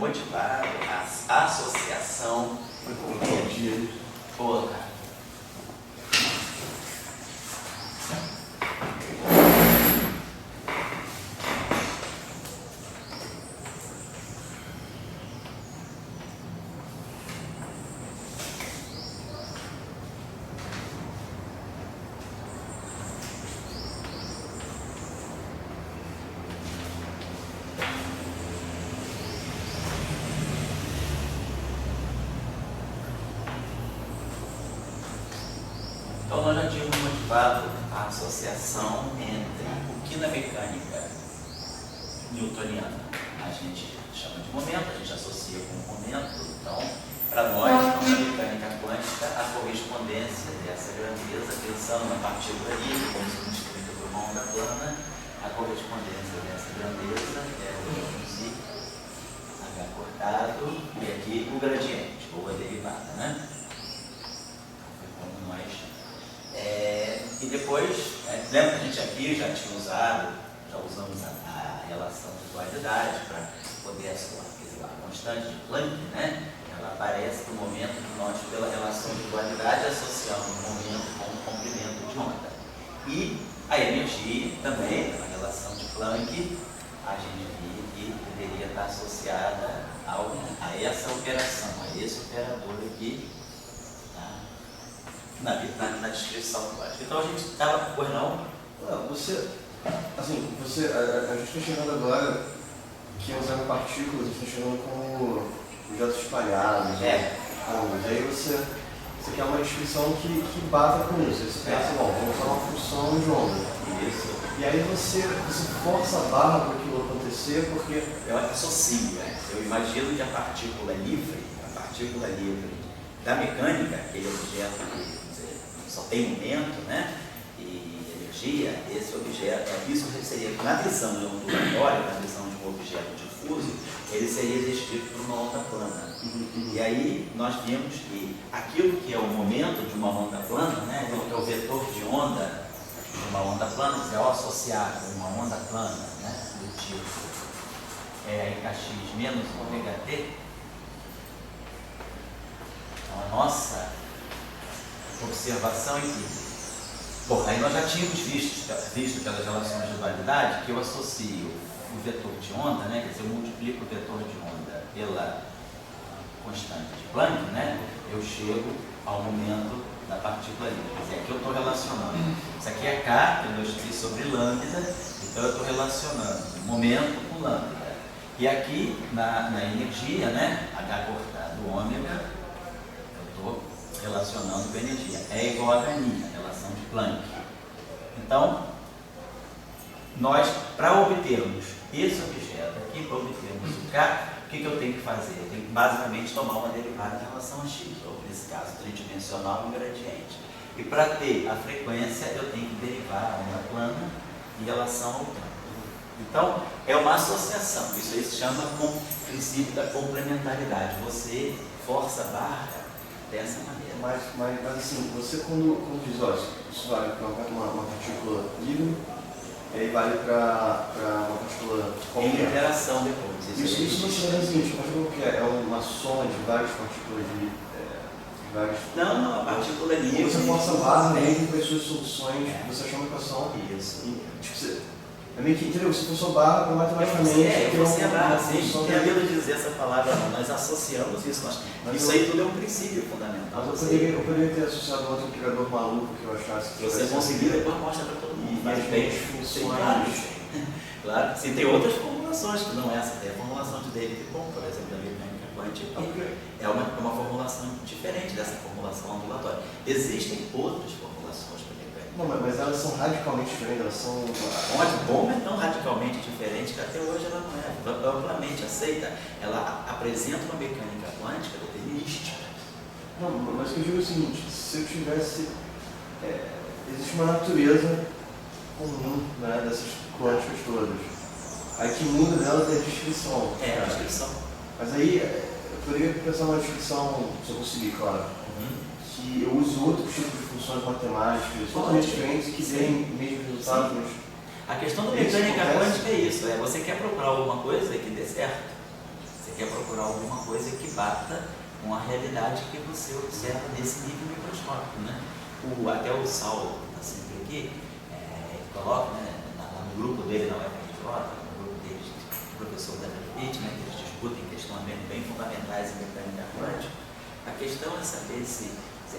motivado à associação de energias. Pô, cara. Então, nós já tínhamos motivado a associação entre o que na mecânica newtoniana a gente chama de momento, a gente associa com o momento. Então, para nós, na mecânica quântica, a correspondência dessa grandeza, pensando na partícula livre, como se descrita por uma onda plana, a correspondência dessa grandeza é o z h cortado e aqui o gradiente, ou a derivada, né? Como nós. E depois, lembra que a gente aqui já tinha usado, já usamos a relação de dualidade para poder associar a constante de Planck, né? Ela aparece no momento que nós, pela relação de dualidade, associamos o momento com o comprimento de onda. E a energia também, pela relação de Planck, a gente viu que deveria estar associada a essa operação, a esse operador aqui, na descrição quântica. Então a gente estava, pois não? Você, assim, a gente está chegando agora que usando partículas, a gente está chegando como objetos espalhados, ondas. Aí você quer uma descrição que bata com isso. Aí você pensa, bom, vamos usar uma função de onda. Isso. E aí você força a barra para aquilo acontecer, porque... Eu associo, eu imagino que a partícula livre da mecânica, aquele objeto que só tem momento, né? E energia, esse objeto, isso seria, na visão ondulatória, na visão de um objeto difuso, ele seria descrito por uma onda plana. E aí nós vimos que aquilo que é o momento de uma onda plana, né? Que é o vetor de onda de uma onda plana, se é associar com uma onda plana, né? Do tipo kx menos ômega t, então a nossa observação aqui. Bom, aí nós já tínhamos visto pelas relações de dualidade que eu associo o vetor de onda, né? Quer dizer, eu multiplico o vetor de onda pela constante de Planck, né? Eu chego ao momento da partícula livre. Quer dizer, aqui eu estou relacionando. Isso aqui é K, eu escrevi sobre lambda, então eu estou relacionando momento com lambda. E aqui na energia, né? H cortado ômega, eu estou relacionando com energia. É igual a HNI, a relação de Planck. Então, nós, para obtermos esse objeto aqui, para obtermos o K, o que eu tenho que fazer? Eu tenho que basicamente tomar uma derivada em relação a x, ou nesse caso tridimensional, um gradiente. E para ter a frequência, eu tenho que derivar a onda plana em relação ao tempo. Então, é uma associação. Isso aí se chama princípio da complementaridade. Você força a barra dessa maneira. Mas assim, você quando diz, olha, isso vale para uma partícula livre, e aí vale para uma partícula qualquer. Tem interação depois. Isso não seria o seguinte, a partícula que é uma soma de várias partículas de vários... Não, a partícula livre. Você força a barra mesmo para as suas soluções, você achou uma equação. Isso. É meio que, entendeu? Você forçou a barra para matematicamente... Você é barra, sim. Não tem medo de dizer essa palavra, não. Nós associamos isso. Isso aí tudo é um princípio fundamental. Mas eu poderia ter associado outro criador maluco que eu achasse que... Se você conseguir, depois mostra para todo mundo. Faz bem as funções. Claro. Sim, tem outras formulações que não é essa. Tem a formulação de David Bohm, por exemplo, da mecânica quântica. É uma formulação diferente dessa formulação ondulatória. Existem outras formulações para mecânica. Não, mas elas são radicalmente diferentes, elas são... Bohm é tão radicalmente diferente que até hoje ela não é amplamente aceita. Ela apresenta uma mecânica quântica determinística. Não, mas o que eu digo é o seguinte, se eu tivesse... existe uma natureza comum, né, dessas quânticas todas. Aí que muda delas é a descrição. A descrição. Mas aí, eu poderia pensar numa descrição, se eu conseguir, claro, que eu uso outros tipos de funções matemáticas, totalmente diferentes, que deem mesmo resultado. Mas... A questão da mecânica quântica é isso, você quer procurar alguma coisa que dê certo. Você quer procurar procurar alguma coisa que bata com a realidade que você observa nesse nível microscópico, né? Até o Saulo, está sempre aqui, ele coloca, né, no grupo dele, na UFRJ, no grupo dele, o professor da Pitt, né, que eles discutem questões bem fundamentais em mecânica quântica. A questão é saber se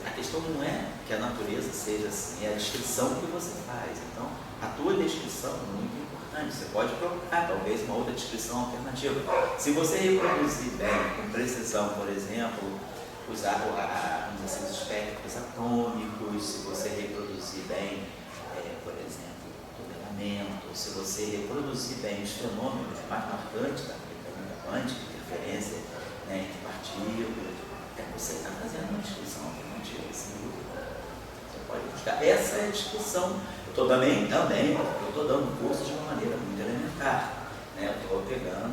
a questão não é que a natureza seja assim, é a descrição que você faz. Então, a tua descrição é muito importante. Você pode procurar, talvez, uma outra descrição alternativa. Se você reproduzir bem, com precisão, por exemplo, usar os espectros atômicos, se você reproduzir bem, por exemplo, o elemento, se você reproduzir bem os fenômenos mais marcantes da mecânica quântica, interferência, né, entre partículas, você está fazendo uma descrição alternativa, sem dúvida. Você pode buscar. Essa é a discussão. Eu estou também, eu estou dando curso de uma maneira muito elementar. Né? Eu estou tentando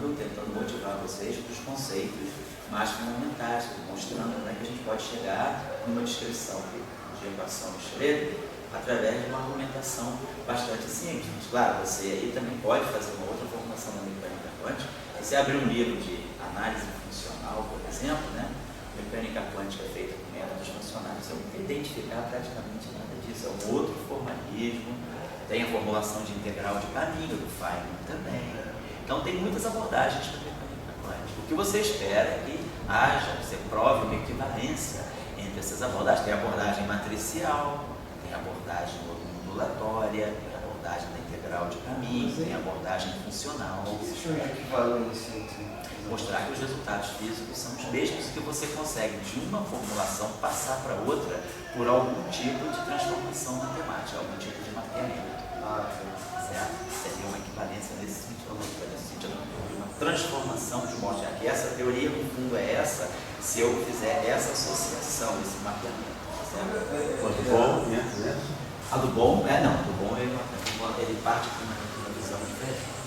motivar vocês para os conceitos mais fundamentais, mostrando como é que a gente pode chegar numa descrição de equação de Schrödinger através de uma argumentação bastante simples. Mas, claro, você aí também pode fazer uma outra formação na mecânica quântica. Você abrir um livro de análise funcional, por exemplo, né? Mecânica quântica é feita com métodos funcionais, você não tem que identificar praticamente nada disso, é um outro formalismo, tem a formulação de integral de caminho do Feynman também. Então tem muitas abordagens para mecânica quântica. O que você espera é que você prove uma equivalência entre essas abordagens. Tem a abordagem matricial, tem a abordagem ondulatória, tem a abordagem da integral de caminho, tem a abordagem funcional. Existe uma equivalência entre... Mostrar que os resultados físicos são os mesmos que você consegue de uma formulação passar para outra por algum tipo de transformação matemática, algum tipo de mapeamento. Certo? Seria uma equivalência nesse sentido, uma transformação que mostra que essa teoria, no fundo, é essa, se eu fizer essa associação, esse mapeamento. Certo? Do bom, né? A do bom, não, do bom ele parte com uma visão diferente.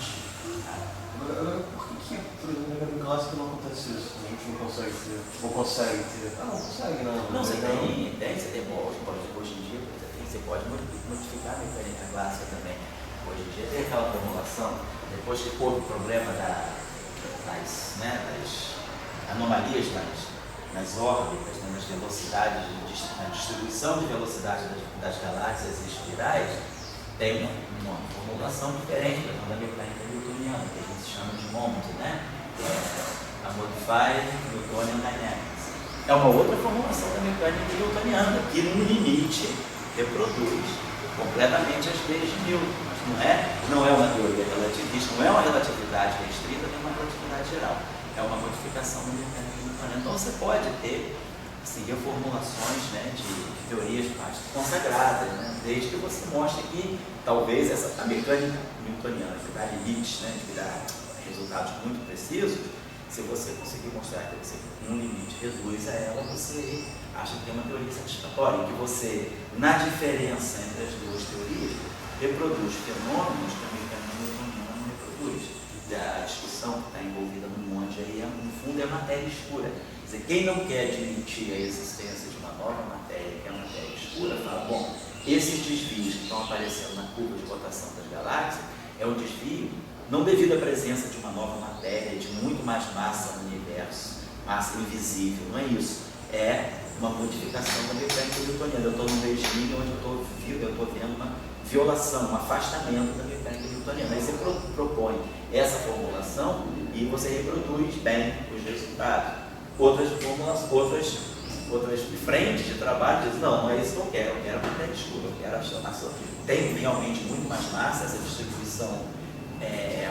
Por exemplo, no clássico não acontece isso, a gente não consegue ter, ou consegue ter, não consegue não. Não, você tem hoje em dia, você pode modificar a mecânica clássica também. Hoje em dia tem aquela formulação, depois que houve o problema das anomalias nas órbitas, nas velocidades, na distribuição de velocidade das galáxias espirais, tem uma formulação diferente da mecânica newtoniana, que a gente chama de MOND, né? A Modified Newtonian Dynamics. É uma outra formulação da mecânica newtoniana, que no limite reproduz completamente as leis de Newton. Mas não é uma teoria relativista, não é uma relatividade restrita, nem uma relatividade geral. É uma modificação da mecânica newtoniana. Então você pode ter reformulações, né, de teorias mais consagradas, né, desde que você mostre que talvez a mecânica newtoniana que dá limites, né, de dar resultados muito precisos, se você conseguir mostrar que você, num limite, reduz a ela, você acha que tem uma teoria satisfatória, e que você, na diferença entre as duas teorias, reproduz fenômenos que a mecânica newtoniana não reproduz. A discussão que está envolvida no monte aí, no fundo, é matéria escura. Quer dizer, quem não quer admitir a existência de uma nova matéria, que é a matéria escura, fala, bom, esses desvios que estão aparecendo na curva de rotação das galáxias é um desvio não devido à presença de uma nova matéria, de muito mais massa no universo, massa invisível, não é isso. É uma modificação da mecânica newtoniana. Eu estou num regime onde eu estou vendo uma violação, um afastamento da mecânica newtoniana. Aí você propõe essa formulação e você reproduz bem os resultados. Outras frentes de trabalho dizem, não é isso que eu quero matéria escura, eu quero a tem realmente muito mais massa, essa distribuição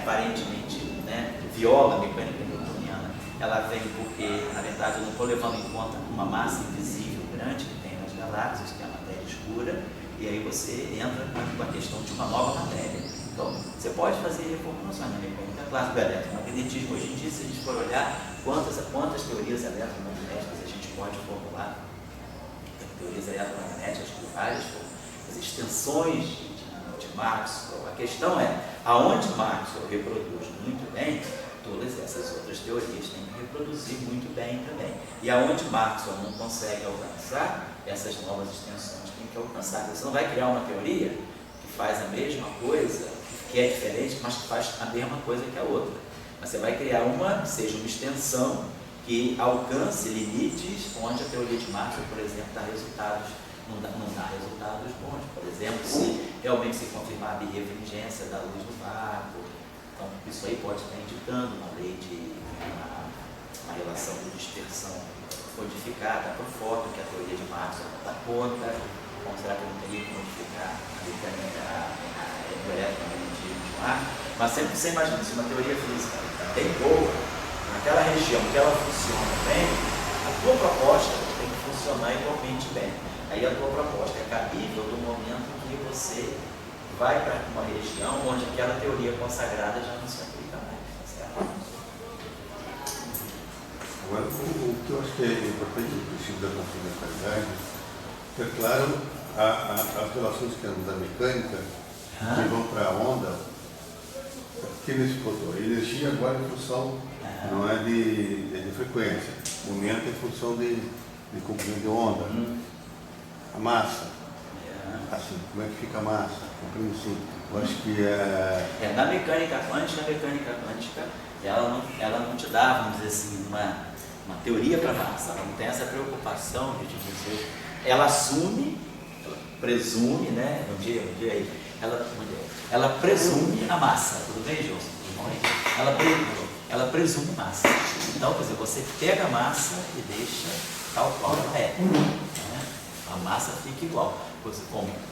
aparentemente, né, viola a mecânica newtoniana. Ela vem porque, na verdade, eu não estou levando em conta uma massa invisível grande que tem nas galáxias, que é a matéria escura, e aí você entra com a questão de uma nova matéria. Então, você pode fazer reformulações na mecânica clássica, o eletromagnetismo. Hoje em dia, se a gente for olhar quantas teorias eletromagnéticas a gente pode formular, teorias eletromagnéticas com várias as extensões de Maxwell. A questão é, aonde Maxwell reproduz muito bem, todas essas outras teorias têm que reproduzir muito bem também. E aonde Maxwell não consegue alcançar, essas novas extensões têm que alcançar. Você não vai criar uma teoria que faz a mesma coisa, que é diferente, mas que faz a mesma coisa que a outra. Mas você vai criar seja uma extensão que alcance limites onde a teoria de Maxwell, por exemplo, dá resultados, não dá resultados bons. Por exemplo, se realmente se confirmar a birrefringência da luz do vácuo, então isso aí pode estar indicando uma lei de uma relação de dispersão codificada por foto, que a teoria de Maxwell não dá conta. Bom, será que eu não teria que modificar a mecânica elettromagnetismo de Maxwell? Mas sempre você imagina, se uma teoria física bem boa, naquela região que ela funciona bem, a tua proposta tem que funcionar igualmente bem. Aí a tua proposta é cabível no momento que você vai para uma região onde aquela teoria consagrada já não se aplica mais. Tá certo? Agora, o que eu acho que é importante no princípio da complementaridade é, claro, as relações que da mecânica que vão para a onda, que ele explotou. A energia agora é função, não é de frequência, o momento é função de comprimento de onda. A massa, assim, como é que fica a massa? Comprindo assim. Eu acho que na mecânica quântica, ela não te dá, vamos dizer assim, uma teoria para a massa, ela não tem essa preocupação de dizer, ela assume, ela presume, né? Ela presume a massa, tudo bem, Gilson? Ela presume massa. Então, quer dizer, você pega a massa e deixa tal qual ela é. Né? A massa fica igual,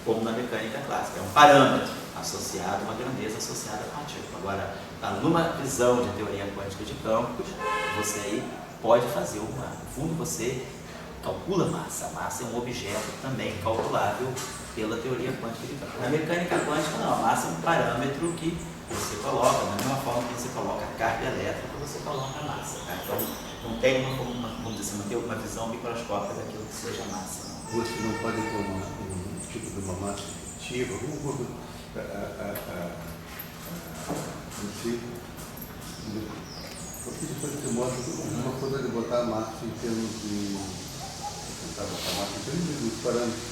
como na mecânica clássica, é um parâmetro associado, uma grandeza associada à partícula. Agora, numa visão de teoria quântica de campos, você aí pode fazer no fundo você calcula massa. A massa é um objeto também calculável pela teoria quântica de campos. Na mecânica quântica, não, a massa é um parâmetro que você coloca, da mesma forma que você coloca a carga elétrica, você coloca a massa. Tá? Então, não tem vamos dizer assim, uma visão microscópica daquilo que seja massa. Não. Você não pode ter um tipo de uma massa efetiva, porque depois você mostra uma coisa de botar a massa em termos de. Tentar botar a massa em termos de parâmetros.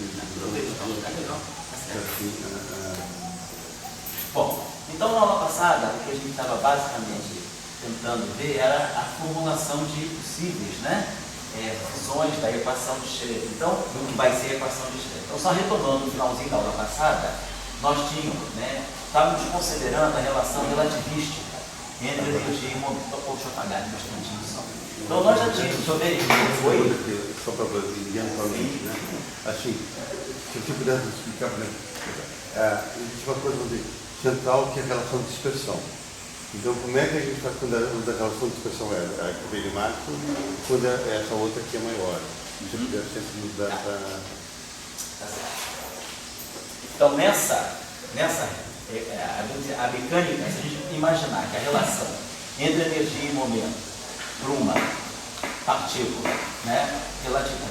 Bom, então na aula passada, o que a gente estava basicamente tentando ver era a formulação de possíveis, né? Funções da equação de Schrödinger. Então, do que vai ser a equação de Schrödinger. Então, só retomando no finalzinho da aula passada, nós tínhamos, né? Estávamos considerando a relação relativística entre energia e momento. Deixa eu apagar um instantinho só. Então, nós já tínhamos sobre só para eventualmente, né? Assim, se você pudesse explicar para mim, existe uma coisa central que é a relação de dispersão. Então, como é que a gente faz quando a relação de dispersão é a que vem de Maxwell, quando é essa outra aqui é maior? Se você puder sempre nos dar essa. Então, a mecânica, se a gente imaginar que a relação entre energia e momento para uma partícula, né,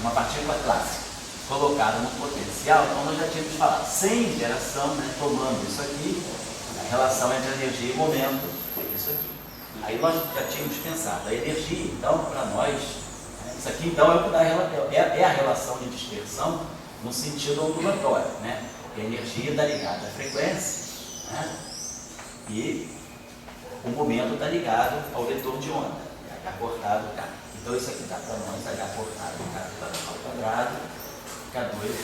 uma partícula clássica, colocada no potencial, então nós já tínhamos falado, sem geração, né, tomando isso aqui, a relação entre energia e momento, isso aqui. Aí nós já tínhamos pensado, a energia, então, para nós, isso aqui então é a relação de dispersão no sentido ondulatório, né? A energia está ligada à frequência, né? E o momento está ligado ao vetor de onda, H cortado K. Então isso aqui está para nós, H cortado K ao quadrado, K2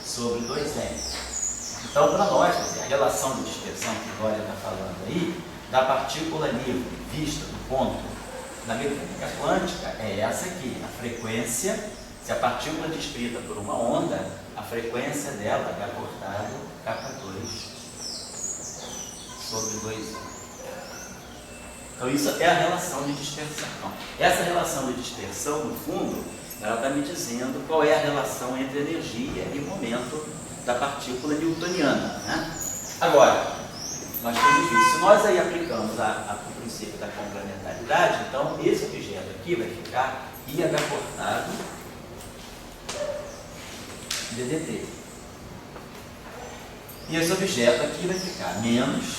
sobre 2N. Então, para nós, a relação de dispersão que Glória está falando aí, da partícula livre vista do ponto da mecânica quântica, é essa aqui, a frequência. Se a partícula é descrita por uma onda, a frequência dela, H cortado, K2 sobre 2N. Então, isso é a relação de dispersão. Então, essa relação de dispersão, no fundo, ela está me dizendo qual é a relação entre energia e momento da partícula newtoniana. Né? Agora, nós temos visto, se nós aí aplicamos o princípio da complementaridade, então esse objeto aqui vai ficar IH cortado DDT. E esse objeto aqui vai ficar menos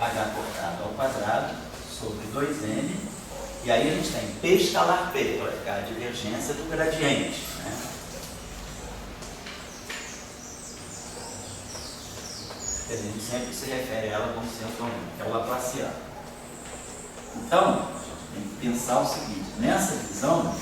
H cortado ao quadrado sobre 2N. E aí a gente tem P escalar P, vai ficar a divergência do gradiente. Né? A gente sempre se refere a ela como sendo que é o Laplaciano. Então, a gente tem que pensar o seguinte, nessa visão,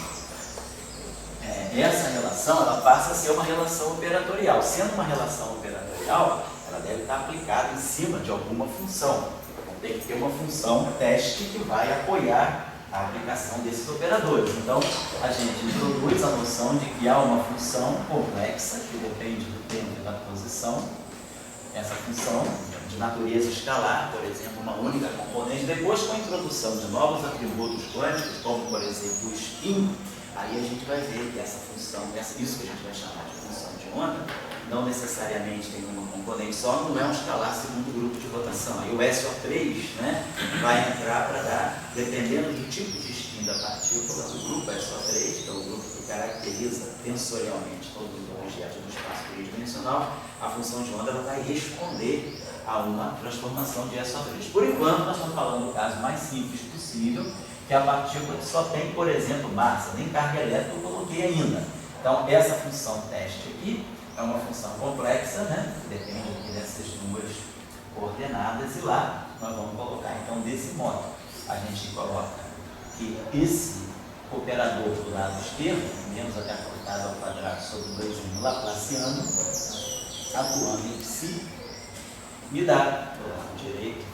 essa relação ela passa a ser uma relação operatorial. Sendo uma relação operatorial, ela deve estar aplicada em cima de alguma função. Então, tem que ter uma função teste que vai apoiar a aplicação desses operadores. Então, a gente introduz a noção de que há uma função complexa, que depende do tempo e da posição. Essa função de natureza escalar, por exemplo, uma única componente. Depois, com a introdução de novos atributos quânticos, como, por exemplo, o spin, aí a gente vai ver que essa função, isso que a gente vai chamar de função de onda, não necessariamente tem uma componente só, não é um escalar segundo grupo de rotação. Aí o SO3, né, vai entrar para dar, dependendo do tipo de spin da partícula, o grupo SO3, que é o grupo que caracteriza tensorialmente todo o objeto do espaço tridimensional, a função de onda ela vai responder a uma transformação de SO3. Por enquanto, nós estamos falando do caso mais simples possível, que a partícula só tem, por exemplo, massa, nem carga elétrica eu coloquei ainda. Então, essa função teste aqui é uma função complexa, né? Depende aqui dessas duas coordenadas, e lá nós vamos colocar, então, desse modo. A gente coloca que esse operador do lado esquerdo, menos h cortado ao quadrado sobre 2n laplaciano, atuando em psi, me dá, do lado direito,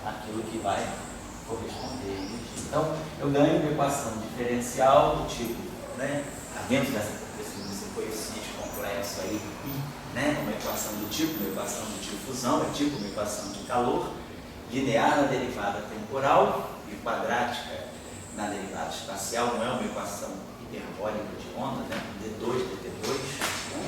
aquilo que vai corresponder a energia. Então, eu ganho uma equação diferencial do tipo, né, dentro desse coeficiente complexo aí, né, uma equação do tipo, uma equação de difusão, é tipo uma equação de calor, linear na derivada temporal e quadrática na derivada espacial, não é uma equação hiperbólica de onda, né, d2 dt2,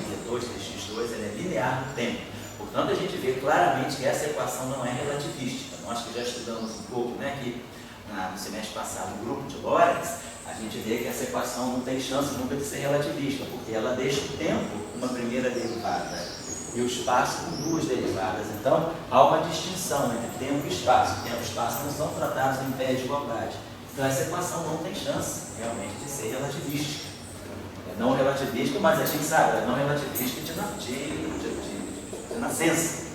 d2 dx2, ela é linear no tempo. Portanto, a gente vê claramente que essa equação não é relativística. Nós que já estudamos um pouco, né, que no semestre passado, o grupo de Lorentz, a gente vê que essa equação não tem chance nunca de ser relativista, porque ela deixa o tempo uma primeira derivada e o espaço com duas derivadas. Então, há uma distinção entre tempo e espaço. Tempo e espaço não são tratados em pé de igualdade. Então, essa equação não tem chance, realmente, de ser relativística. É não relativística, mas a gente sabe, é não relativística de nascença.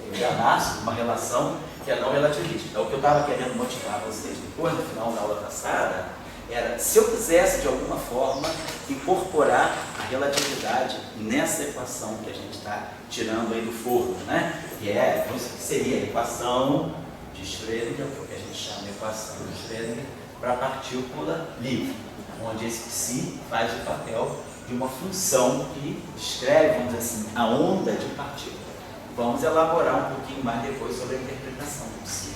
Eu já nasço com uma relação que é não relativista. Então, o que eu estava querendo motivar vocês depois, no final da aula passada, era, se eu quisesse, de alguma forma, incorporar a relatividade nessa equação que a gente está tirando aí do forno, né? Que seria a equação de Schrödinger, que a gente chama de equação de Schrödinger, para a partícula livre, onde esse psi faz o papel de uma função que descreve, vamos dizer assim, a onda de partícula. Vamos elaborar um pouquinho mais depois sobre a interpretação do psi.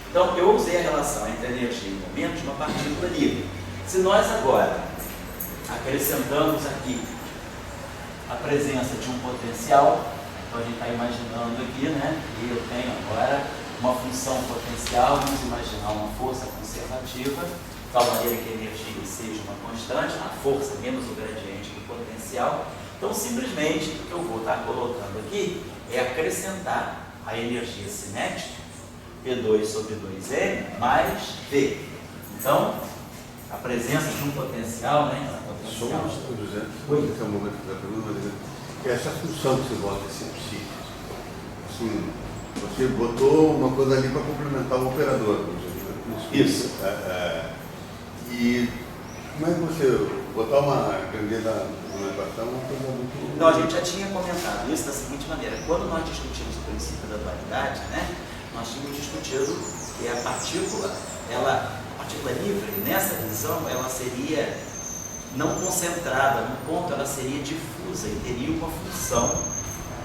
Então, eu usei a relação entre energia e momento de uma partícula livre. Se nós agora acrescentamos aqui a presença de um potencial, então a gente está imaginando aqui, né, que eu tenho agora uma função potencial, vamos imaginar uma força conservativa, de tal maneira que a energia seja uma constante, a força menos o gradiente do potencial. Então, simplesmente, o que eu vou estar colocando aqui é acrescentar a energia cinética, P2 sobre 2M, mais V. Então, a presença de um potencial, né? Só José, esse é o momento da pergunta, mas essa função que você bota, esse psi, assim, você botou uma coisa ali para complementar o operador. Isso. E como é que você botar uma grandeza na equação, uma coisa muito... Então, a gente já tinha comentado isso da seguinte maneira. Quando nós discutimos o princípio da dualidade, né, nós tínhamos discutido que a partícula livre, nessa visão, ela seria não concentrada num ponto, ela seria difusa e teria uma função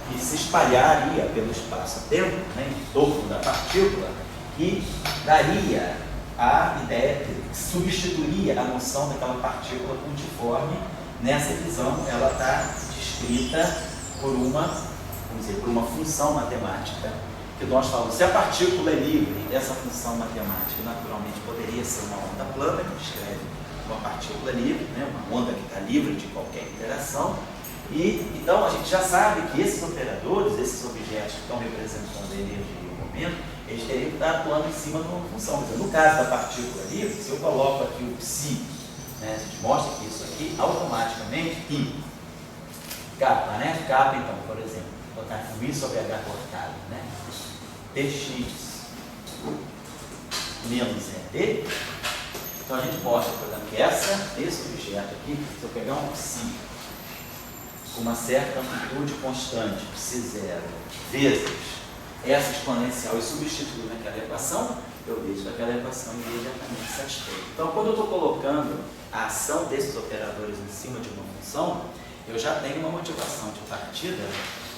que se espalharia pelo espaço-tempo, né, em torno da partícula, e daria a ideia, substituiria a noção daquela partícula pontiforme. Nessa visão, ela está descrita por uma função matemática, que nós falamos, se a partícula é livre, essa função matemática naturalmente poderia ser uma onda plana, que descreve uma partícula livre, né, uma onda que está livre de qualquer interação. E então a gente já sabe que esses operadores, esses objetos que estão representando a energia e o momento, eles teriam que estar atuando em cima de uma função. No caso da partícula livre, se eu coloco aqui o psi, né, a gente mostra que isso aqui automaticamente I capa, né? Capa, então, por exemplo, botar aqui I sobre H cortado, né? Dx menos ED. Então a gente mostra, por exemplo, que esse objeto aqui, se eu pegar um psi com uma certa amplitude constante, psi0, vezes essa exponencial e substituir naquela equação, eu vejo aquela equação imediatamente satisfeita. Então, quando eu estou colocando a ação desses operadores em cima de uma função, eu já tenho uma motivação de partida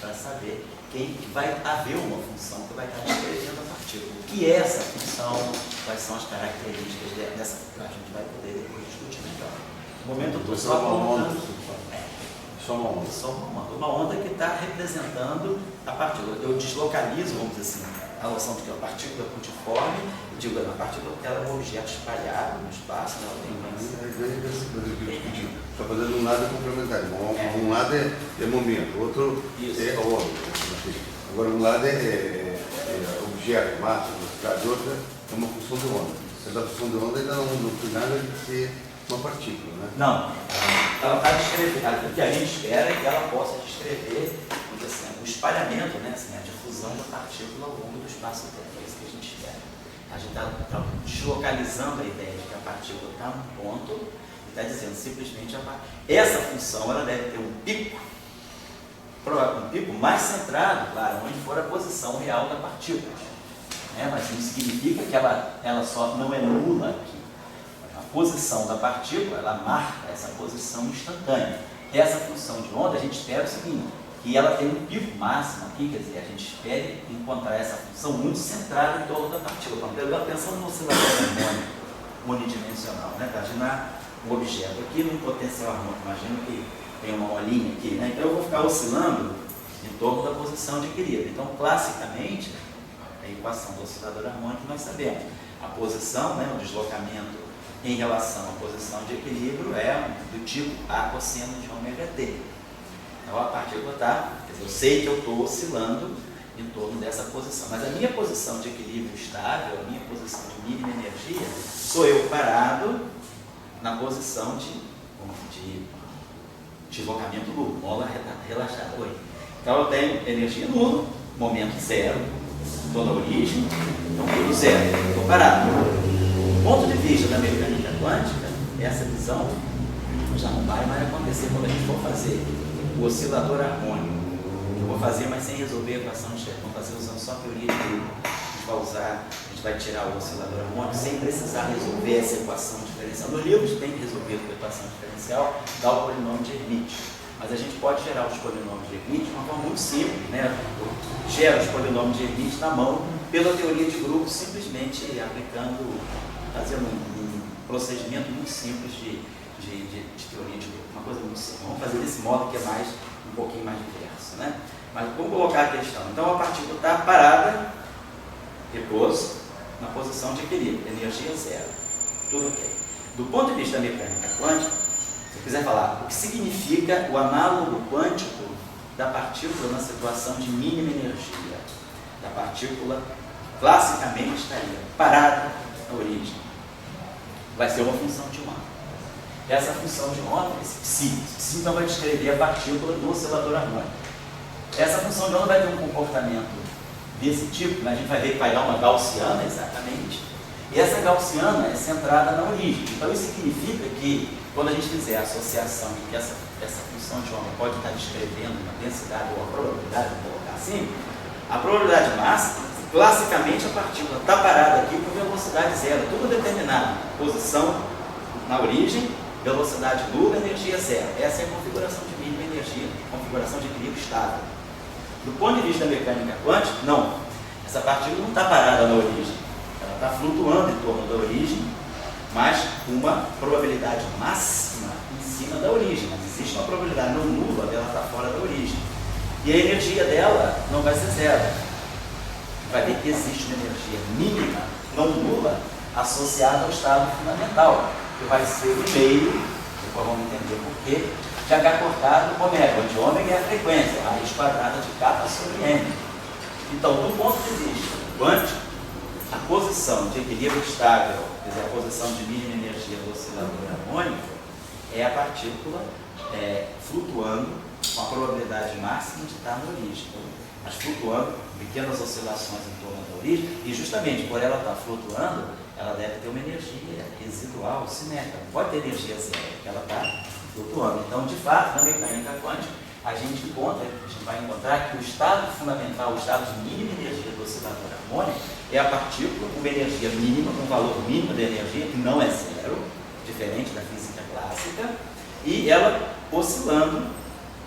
para saber que vai haver uma função que vai estar descrevendo a partícula. O que é essa função? Quais são as características dessa? A gente vai poder depois discutir melhor. No momento eu estou só colocando... Só uma onda. Só uma onda que está representando a partícula. Eu deslocalizo, vamos dizer assim, a noção de que a partícula é pontiforme, digo, a partícula ela é um objeto espalhado no espaço, ela tem está fazendo um lado complementar. Um lado é momento, o outro é onda. Agora, um lado é objeto, massa, velocidade, outra é uma função de onda. Essa função de onda ainda não tem nada de ser uma partícula, né? Não, ela está descrevendo. O que a gente espera é que ela possa descrever, vamos dizer assim, o espalhamento, né, assim, a difusão da partícula ao longo do espaço-tempo. É isso que a gente espera. A gente está deslocalizando a ideia de que a partícula está num ponto e está dizendo simplesmente essa função ela deve ter um pico mais centrado, claro, onde for a posição real da partícula. Mas isso não significa que ela só não é nula aqui. A posição da partícula, ela marca essa posição instantânea. Essa função de onda, a gente espera o seguinte, que ela tem um pico máximo aqui, quer dizer, a gente espera encontrar essa função muito centrada em torno da partícula. Então, pensando no oscilador harmônico unidimensional, né? Imagina um objeto aqui num potencial harmônico, imagina que tem uma molinha aqui, né? Então eu vou ficar oscilando em torno da posição de equilíbrio. Então, classicamente, a equação do oscilador harmônico nós sabemos. A posição, né, o deslocamento em relação à posição de equilíbrio é do tipo A cosseno de ômega t. Então a partícula está, quer dizer, eu sei que eu estou oscilando em torno dessa posição, mas a minha posição de equilíbrio estável, a minha posição de mínima energia, sou eu parado na posição de deslocamento nulo, mola relaxada. Então eu tenho energia nula, momento zero, estou na origem, então tudo zero, estou parado. Do ponto de vista da mecânica quântica, essa visão já não vai mais acontecer quando a gente for fazer o oscilador harmônico. Eu vou fazer, mas sem resolver a equação de Scherzer. Vamos fazer usando só a teoria de grupo. A gente vai tirar o oscilador harmônico sem precisar resolver essa equação diferencial. Nos livros tem que resolver a equação diferencial, dá o polinômio de Hermite. Mas a gente pode gerar os polinômios de Hermite de uma forma muito simples, né? Gera os polinômios de Hermite na mão pela teoria de grupo, simplesmente aplicando, fazendo um procedimento muito simples de teoria de grupo, uma coisa muito simples. Vamos fazer desse modo que é um pouquinho mais diverso, né? Mas vamos colocar a questão. Então a partícula está parada, repouso, na posição de equilíbrio, energia zero, tudo ok. Do ponto de vista da mecânica quântica, se eu quiser falar o que significa o análogo quântico da partícula na situação de mínima energia, da partícula classicamente estaria parada na origem, vai ser uma função de onda. Essa função de onda, esse psi então vai descrever a partícula no oscilador harmônico. Essa função de onda vai ter um comportamento desse tipo, né? A gente vai ver que vai dar uma gaussiana, exatamente, e essa gaussiana é centrada na origem. Então isso significa que quando a gente fizer a associação de que essa função de onda pode estar descrevendo uma densidade ou a probabilidade, vou colocar assim, a probabilidade máxima, classicamente a partícula está parada aqui com velocidade zero, tudo determinado, posição na origem, velocidade nula, energia zero. Essa é a configuração de mínima energia, configuração de equilíbrio estável. Do ponto de vista da mecânica quântica, não. Essa partícula não está parada na origem. Ela está flutuando em torno da origem, mas com uma probabilidade máxima em cima da origem. Mas existe uma probabilidade não nula dela estar fora da origem. E a energia dela não vai ser zero. Vai ver que existe uma energia mínima, não nula, associada ao estado fundamental, que vai ser o meio, depois vamos entender por quê, de H cortado ômega, onde ômega é a frequência, a raiz quadrada de kappa sobre m. Então, do ponto de vista quântico, a posição de equilíbrio estável, quer dizer, a posição de mínima energia do oscilador harmônico, é a partícula flutuando com a probabilidade máxima de estar na origem. Mas flutuando, pequenas oscilações em torno da origem, e justamente por ela estar flutuando, ela deve ter uma energia residual cinética, não pode ter energia zero, porque ela está flutuando. Então, de fato, na mecânica quântica, a gente vai encontrar que o estado fundamental, o estado de mínima energia do oscilador harmônico, é a partícula com uma energia mínima, com um valor mínimo de energia, que não é zero, diferente da física clássica, e ela oscilando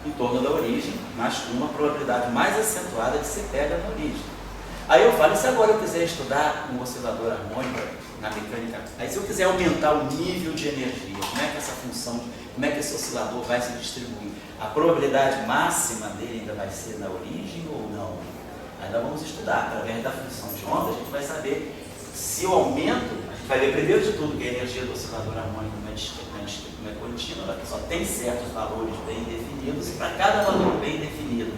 em torno da origem, mas com uma probabilidade mais acentuada de ser pega na origem. Aí eu falo, e se agora eu quiser estudar um oscilador harmônico na mecânica, aí se eu quiser aumentar o nível de energia, como é que essa função, como é que esse oscilador vai se distribuir? A probabilidade máxima dele ainda vai ser na origem ou não? Ainda vamos estudar, através da função de onda, a gente vai saber se o aumento, a gente vai ver primeiro de tudo que a energia do oscilador harmônico não é contínua, ela só tem certos valores bem definidos, e para cada valor bem definido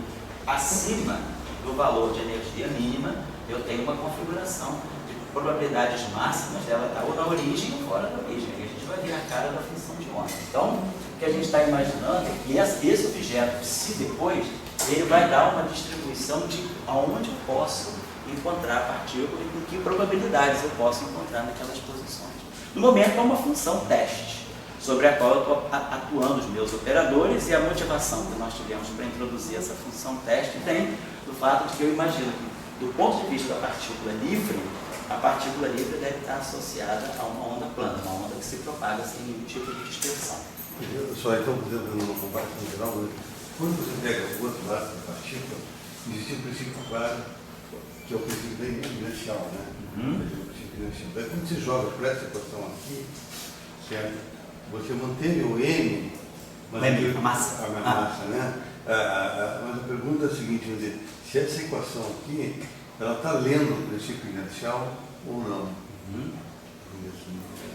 acima do valor de energia mínima, eu tenho uma configuração de probabilidades máximas dela estar ou na origem ou fora da origem. Aí a gente vai ver a cara da função de onda. Então, o que a gente está imaginando é que esse objeto, se depois, ele vai dar uma distribuição de aonde eu posso encontrar a partícula e com que probabilidades eu posso encontrar naquelas posições. No momento, é uma função teste, sobre a qual eu estou atuando os meus operadores, e a motivação que nós tivemos para introduzir essa função teste vem do fato de que eu imagino que, do ponto de vista da partícula livre, a partícula livre deve estar associada a uma onda plana, uma onda que se propaga sem nenhum tipo de dispersão. Só então, fazendo uma comparação geral, quando você pega o outro lado da partícula, existe um princípio claro, que é o princípio da inercial, né? O princípio inercial. Daí, quando você joga por essa equação aqui, certo? Você manteve o M, a massa. A massa, né? Mas a pergunta é a seguinte, quer dizer, se essa equação aqui, ela está lendo o princípio inercial ou não?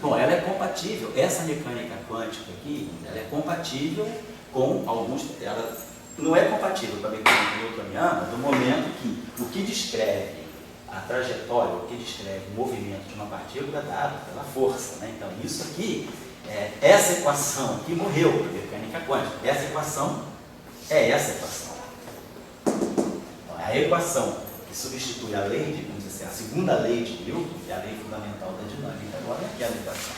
Bom, ela é compatível, essa mecânica quântica aqui, ela é compatível com alguns, ela não é compatível com a mecânica newtoniana no momento que o que descreve a trajetória, o que descreve o movimento de uma partícula é dado pela força, né? Então isso aqui, essa equação aqui morreu para a mecânica quântica, essa equação é essa equação. Então, é a equação que substitui a lei de, vamos dizer assim, a segunda lei de Newton, que é a lei fundamental da dinâmica, agora é aquela equação.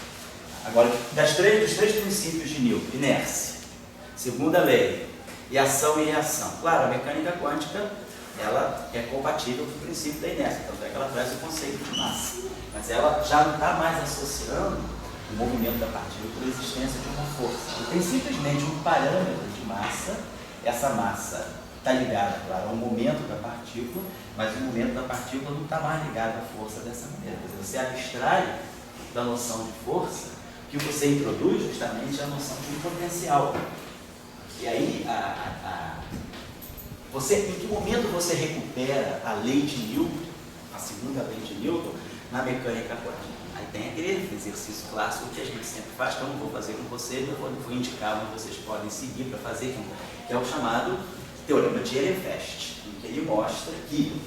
Agora, dos três princípios de Newton, inércia, segunda lei e ação e reação. Claro, a mecânica quântica, ela é compatível com o princípio da inércia, tanto é que ela traz o conceito de massa. Mas ela já não está mais associando o movimento da partícula à existência de uma força. E tem simplesmente um parâmetro de massa, essa massa está ligada, claro, ao momento da partícula, mas o momento da partícula não está mais ligado à força dessa maneira. Quer dizer, você abstrai da noção de força, que você introduz justamente a noção de potencial. E aí, em que momento você recupera a lei de Newton, a segunda lei de Newton, na mecânica quântica? Aí tem aquele exercício clássico que a gente sempre faz, que eu não vou fazer com vocês, eu vou indicar onde vocês podem seguir para fazer, que é o chamado Teorema de Ehrenfest, em que ele mostra que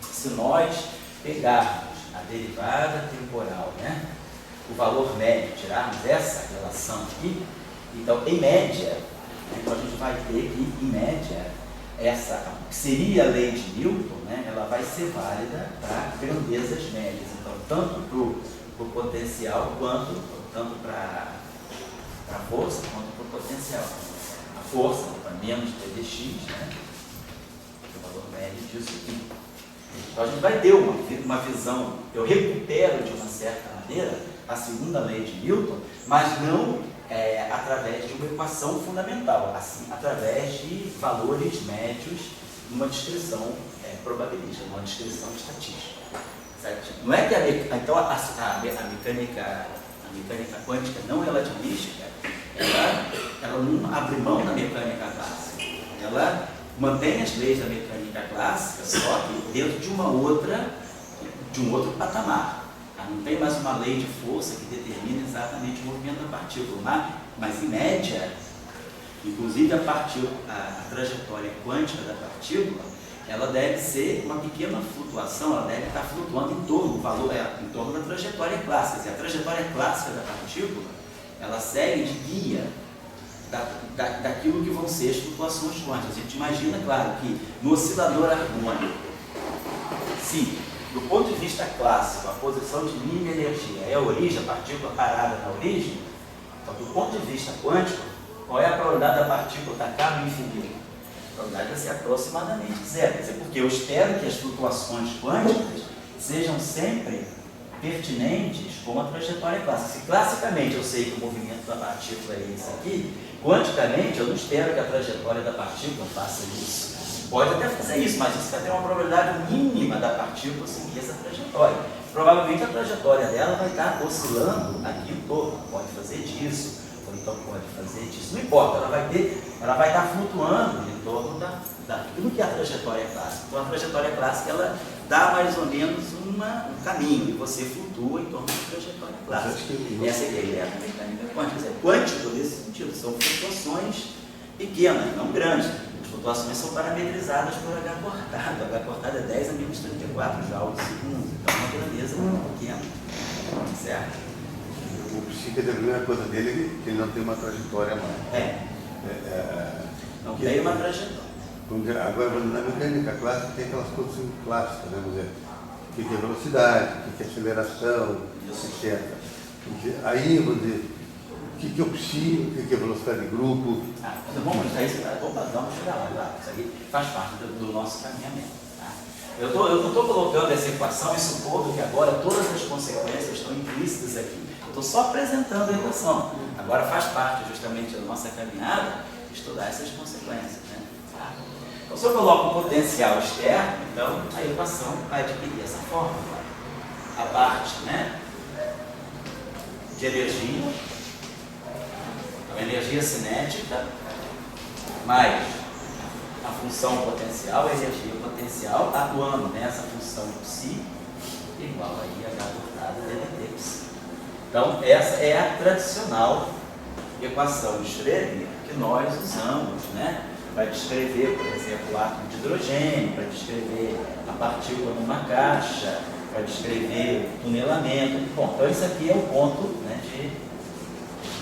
se nós pegarmos a derivada temporal, né, o valor médio, tirarmos essa relação aqui, então, em média, então a gente vai ter que, em média, essa que seria a lei de Newton, né, ela vai ser válida para grandezas médias. Então, tanto para o potencial, tanto para a força, quanto para o potencial. A força, para menos TDX, né, que é o valor médio disso aqui. Então, a gente vai ter uma visão, eu recupero de uma certa maneira a segunda lei de Newton, mas não através de uma equação fundamental, assim, através de valores médios numa descrição probabilística, numa descrição estatística. Certo? Não é que então a mecânica quântica não relativística, ela não abre mão da mecânica clássica. Ela mantém as leis da mecânica clássica, só que dentro de um outro patamar. Não tem mais uma lei de força que determina exatamente o movimento da partícula, mas em média, inclusive a trajetória quântica da partícula, ela deve ser uma pequena flutuação, ela deve estar flutuando em torno da trajetória clássica. A trajetória clássica da partícula, ela segue de guia daquilo que vão ser as flutuações quânticas. A gente imagina, claro, que no oscilador harmônico, se do ponto de vista clássico, a posição de mínima energia é a origem, a partícula parada na origem, então do ponto de vista quântico, qual é a probabilidade da partícula estar cá no infinito? A probabilidade vai ser aproximadamente zero. Quer dizer, porque eu espero que as flutuações quânticas sejam sempre pertinentes com a trajetória clássica. Se classicamente eu sei que o movimento da partícula é esse aqui, quanticamente eu não espero que a trajetória da partícula faça isso. Pode até fazer isso, mas isso vai ter uma probabilidade mínima da partícula seguir essa trajetória. Provavelmente a trajetória dela vai estar oscilando aqui em torno, pode fazer disso, ou então pode fazer disso, não importa, ela vai estar flutuando em torno daquilo que é a trajetória clássica. Então a trajetória clássica ela dá mais ou menos um caminho e você flutua em torno da trajetória clássica. Essa é a ideia da mecânica quântica. Quântico nesse sentido, são flutuações pequenas, não grandes. As flutuações são parametrizadas por H cortado. H cortado é 10 a menos 34 joules por segundo. Então é uma grandeza muito pequena. Certo? O psique, a primeira coisa dele é que ele não tem uma trajetória mais. Não tem uma trajetória. Agora, na mecânica clássica tem aquelas coisas clássicas, né? Vamos dizer, o que é velocidade, o que é aceleração, etc. Aí, vamos dizer, o que é o psi, o que é velocidade de grupo. Vamos chegar lá. Isso aí faz parte do nosso caminhamento. Tá? Eu não estou colocando essa equação e supondo que agora todas as consequências estão implícitas aqui. Eu estou só apresentando a equação. Agora faz parte justamente da nossa caminhada estudar essas consequências. Né? Então, se eu coloco um potencial externo, então a equação vai adquirir essa forma. A parte, né, de energia, a energia cinética, mais a função potencial, a energia potencial, atuando nessa função psi, igual aí a H cortada ddt psi. Então, essa é a tradicional equação de Schrödinger que nós usamos, né? Para descrever, por exemplo, o átomo de hidrogênio, para descrever a partícula numa caixa, para descrever o tunelamento. Bom, então isso aqui é o ponto, né, de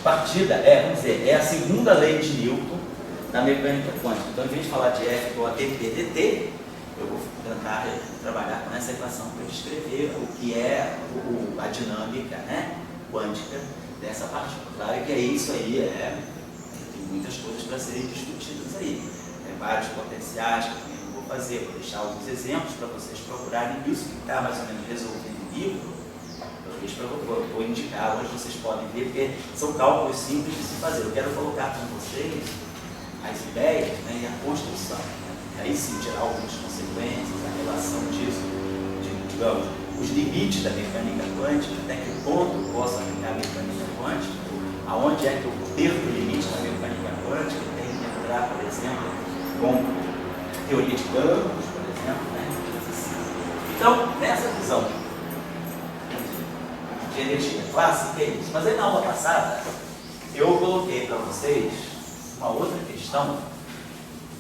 partida, vamos dizer, é a segunda lei de Newton na mecânica quântica. Então, em vez de falar de F igual a dp dt, eu vou tentar trabalhar com essa equação para descrever o que é a dinâmica, né, quântica dessa partícula. Claro que é isso aí, tem muitas coisas para serem discutidas aí. Tem vários potenciais que eu também não vou fazer, vou deixar alguns exemplos para vocês procurarem isso, que está mais ou menos resolvido no livro. Eu vou indicar onde vocês podem ver, porque são cálculos simples de se fazer. Eu quero colocar com vocês as ideias, né, e a construção. Né? E aí sim tirar algumas consequências, a relação disso, digamos, os limites da mecânica quântica, até que ponto eu posso aplicar a mecânica quântica, aonde é que eu perco o limite da mecânica quântica, tem que entrar, por exemplo, com teoria de campos, por exemplo, né? Então, nessa visão de energia clássica é isso. Mas aí na aula passada, eu coloquei para vocês uma outra questão,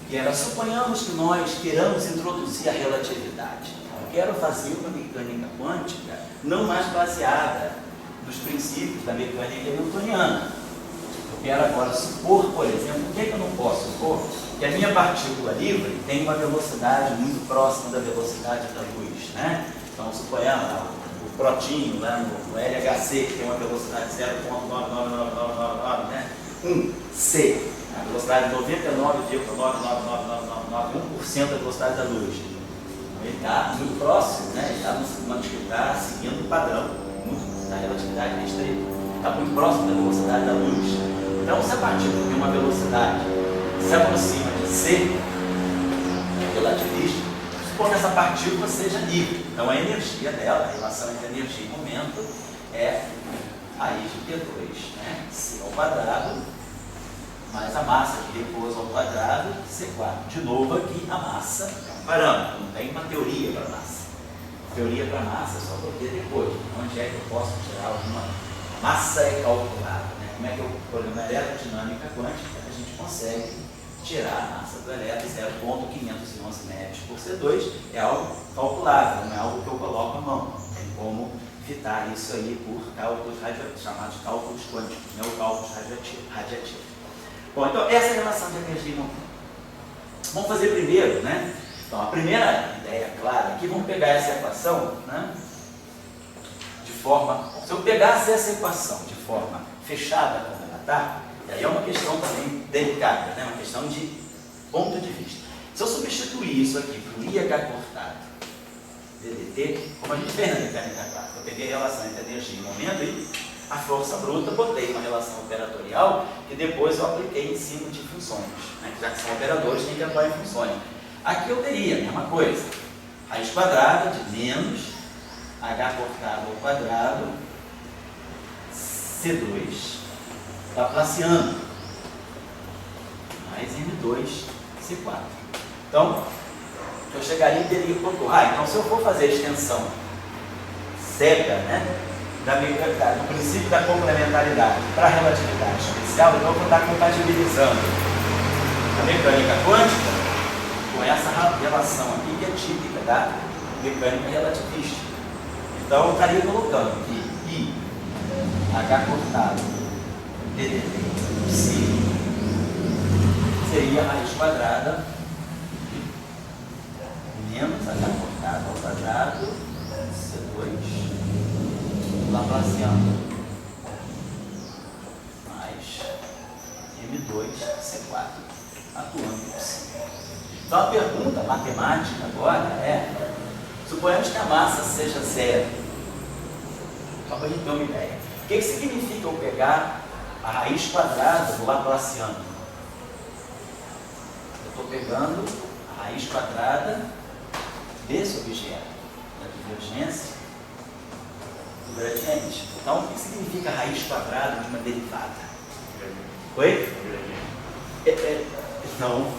que era, suponhamos que nós queiramos introduzir a relatividade. Eu quero fazer uma mecânica quântica não mais baseada nos princípios da mecânica newtoniana. Eu quero agora supor, por exemplo, o que eu não posso supor? Que a minha partícula livre tem uma velocidade muito próxima da velocidade da luz, né? Então, suponhamos o prótinho lá no LHC, que tem uma velocidade de 0,99999, né? C, a velocidade de 99,99991% da velocidade da luz. Ele está muito próximo, né? Ele está seguindo o padrão da relatividade restrita. Está muito próximo da velocidade da luz. Então, se a partícula tem uma velocidade que se aproxima de C, relativista, supondo que essa partícula seja livre. Então, a energia dela, a relação entre energia e momento, é raiz de P2, né? C ao quadrado, mais a massa que repousa ao quadrado, C4. De novo aqui, a massa é um parâmetro, não tem uma teoria para massa. Teoria para massa só vou ter depois. Onde é que eu posso tirar alguma massa é calculada? Né? Como é que eu, por exemplo, na eletrodinâmica quântica, a gente consegue tirar a massa do elétron 0,511 metros por C2, é algo calculável, não é algo que eu coloco à mão. Não tem como fitar isso aí por cálculos chamados cálculos quânticos, né? Ou cálculos radiativos. Bom, então essa é a relação de energia e movimento. Vamos fazer primeiro, né? Então, a primeira ideia clara aqui, vamos pegar essa equação, né, de forma... Se eu pegasse essa equação de forma fechada como ela está, e aí é uma questão também delicada, né, uma questão de ponto de vista. Se eu substituir isso aqui por IH cortado, DDT, como a gente fez na mecânica clássica, eu peguei a relação entre energia e momento e a força bruta, botei uma relação operatorial que depois eu apliquei em cima de funções, né, que já que são operadores, tem que atuar em funções. Aqui eu teria a mesma coisa, raiz quadrada de menos H cortado ao quadrado C2 Laplaciano mais M2C4. Então, eu chegaria e teria que procurar. Então, se eu for fazer a extensão cega, né, do princípio da complementaridade para a relatividade especial, então eu vou estar compatibilizando a mecânica quântica com essa relação aqui que é típica da mecânica relativista. Então, eu estaria colocando que I, H cortado, DDT, psi, seria a raiz quadrada menos H cortado ao quadrado C2 Laplaciano mais M2C4 atuando por si. Então a pergunta matemática agora é: suponhamos que a massa seja zero. Só para a gente ter uma ideia. O que significa eu pegar a raiz quadrada do Laplaciano? Eu estou pegando a raiz quadrada desse objeto, da divergência do gradiente. Então, o que significa a raiz quadrada de uma derivada? Oi? Não.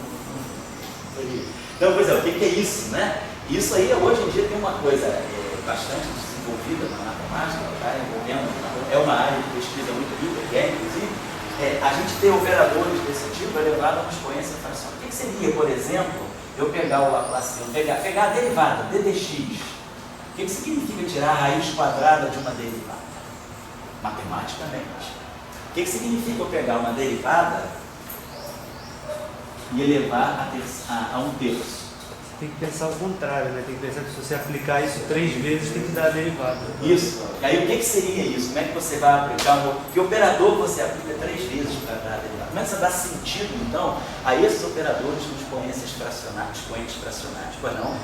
Então, pois é, o que é isso, né? Isso aí, hoje em dia, tem uma coisa bastante desenvolvida na matemática, tá? Envolvendo, é uma área de pesquisa muito rica, que é, inclusive, a gente ter operadores desse tipo elevado a uma expoência fracionária. O que seria, por exemplo, eu pegar o Laplaciano, pegar a derivada, ddx? O que significa tirar a raiz quadrada de uma derivada? Matematicamente. O que significa eu pegar uma derivada e elevar a um terço? Tem que pensar o contrário, né? Tem que pensar que se você aplicar isso 3 vezes, tem que dar a derivada. Isso. E aí o que seria isso? Como é que você vai aplicar? Que operador você aplica 3 vezes para dar a derivada? Como é que você dá sentido, então, a esses operadores com expoentes fracionários? Pois não?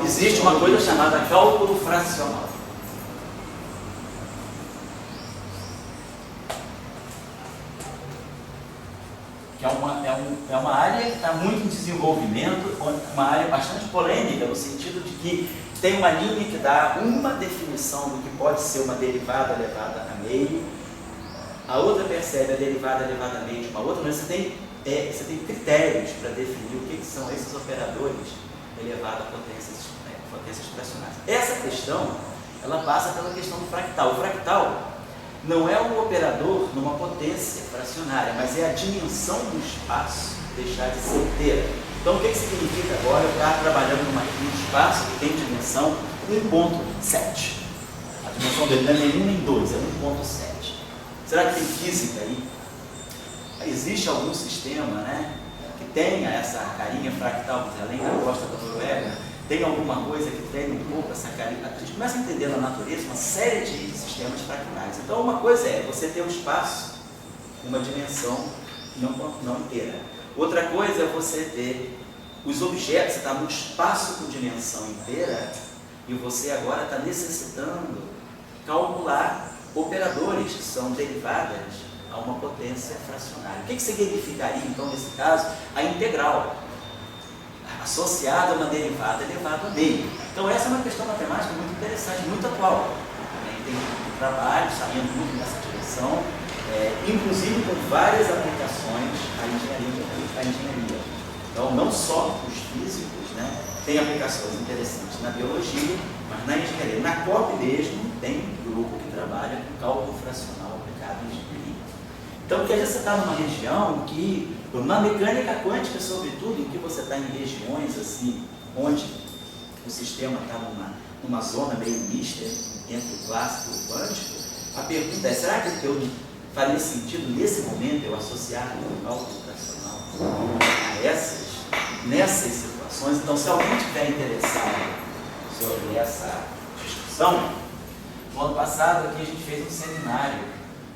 Existe uma coisa chamada cálculo fracional. Que é uma área que está muito em desenvolvimento, uma área bastante polêmica, no sentido de que tem uma linha que dá uma definição do que pode ser uma derivada elevada a meio, a outra percebe a derivada elevada a meio de uma outra, mas você tem critérios para definir o que são esses operadores elevados a potências fracionárias. Essa questão, ela passa pela questão do fractal. O fractal não é um operador numa potência fracionária, mas é a dimensão do espaço deixar de ser inteira. Então, o que significa agora eu estar trabalhando num espaço que tem dimensão 1.7? A dimensão dele não é nem 1 nem 2, é 1.7. Será que tem física aí? Existe algum sistema, né, que tenha essa carinha fractal, além da costa da Noruega, tem alguma coisa que tenha um pouco essa carinha? A gente começa a entender na natureza uma série de sistemas fractais. Então, uma coisa é você ter um espaço, uma dimensão não inteira. Outra coisa é você ter os objetos, você está num espaço com dimensão inteira e você agora está necessitando calcular operadores que são derivadas a uma potência fracionária. O que significaria, então, nesse caso, a integral associada a uma derivada elevada a meio? Então, essa é uma questão matemática muito interessante, muito atual. Tem trabalhos saindo muito nessa direção, inclusive com várias aplicações à engenharia. Então, não só os físicos, né, tem aplicações interessantes na biologia, mas na engenharia. Na COP mesmo, tem um grupo que trabalha com cálculo fracional aplicado em engenharia. Então, porque às vezes você está numa região que, na mecânica quântica, sobretudo, em que você está em regiões assim, onde o sistema está numa zona meio mista entre o clássico e o quântico, a pergunta é: será que eu faria sentido nesse momento eu associar o cálculo fracional nessas situações. Então, se alguém estiver interessado sobre essa discussão, no ano passado aqui a gente fez um seminário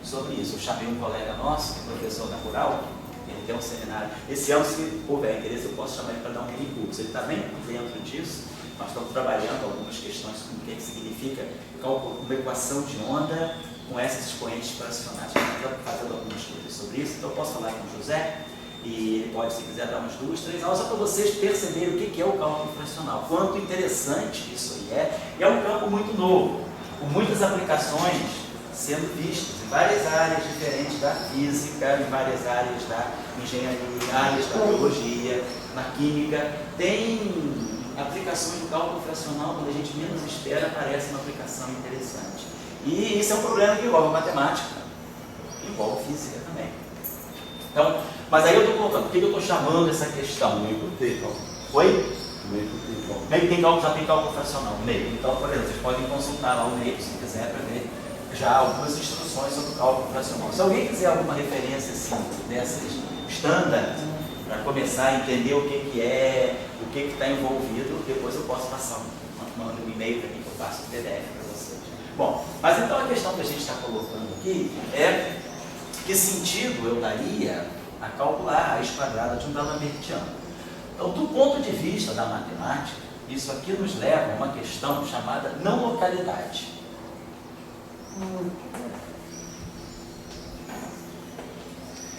sobre isso. Eu chamei um colega nosso, que é professor da Rural, ele tem um seminário. Esse ano, se houver interesse, eu posso chamar ele para dar um mini curso. Ele está bem dentro disso. Nós estamos trabalhando algumas questões sobre o que significa uma equação de onda com esses expoentes fracionários. Estamos fazendo alguns estudos sobre isso, então eu posso falar com o José, e ele pode, se quiser, dar umas 2, 3 aulas, só para vocês perceberem o que é o cálculo fracional, quanto interessante isso aí é. E é um campo muito novo, com muitas aplicações sendo vistas em várias áreas diferentes da física, em várias áreas da engenharia, áreas da biologia, na química. Tem aplicações do cálculo fracional, quando a gente menos espera, aparece uma aplicação interessante. E isso é um problema que envolve matemática, envolve física também. Então, mas aí eu estou colocando, por que eu estou chamando essa questão? Meio tem cálculo. Oi? Meio tem cálculo. Meio tem cálculo, já tem cálculo fracional, meio. Então, por exemplo, vocês podem consultar lá o meio, se quiser, para ver já algumas instruções sobre o cálculo fracional. Se alguém quiser alguma referência assim, dessas standard, para começar a entender o que é, o que está envolvido, depois eu posso passar um e-mail para mim que eu passo o PDF para vocês. Bom, mas então a questão que a gente está colocando aqui é que sentido eu daria a calcular a raiz quadrada de um d'Alembertiano. Então, do ponto de vista da matemática, isso aqui nos leva a uma questão chamada não localidade.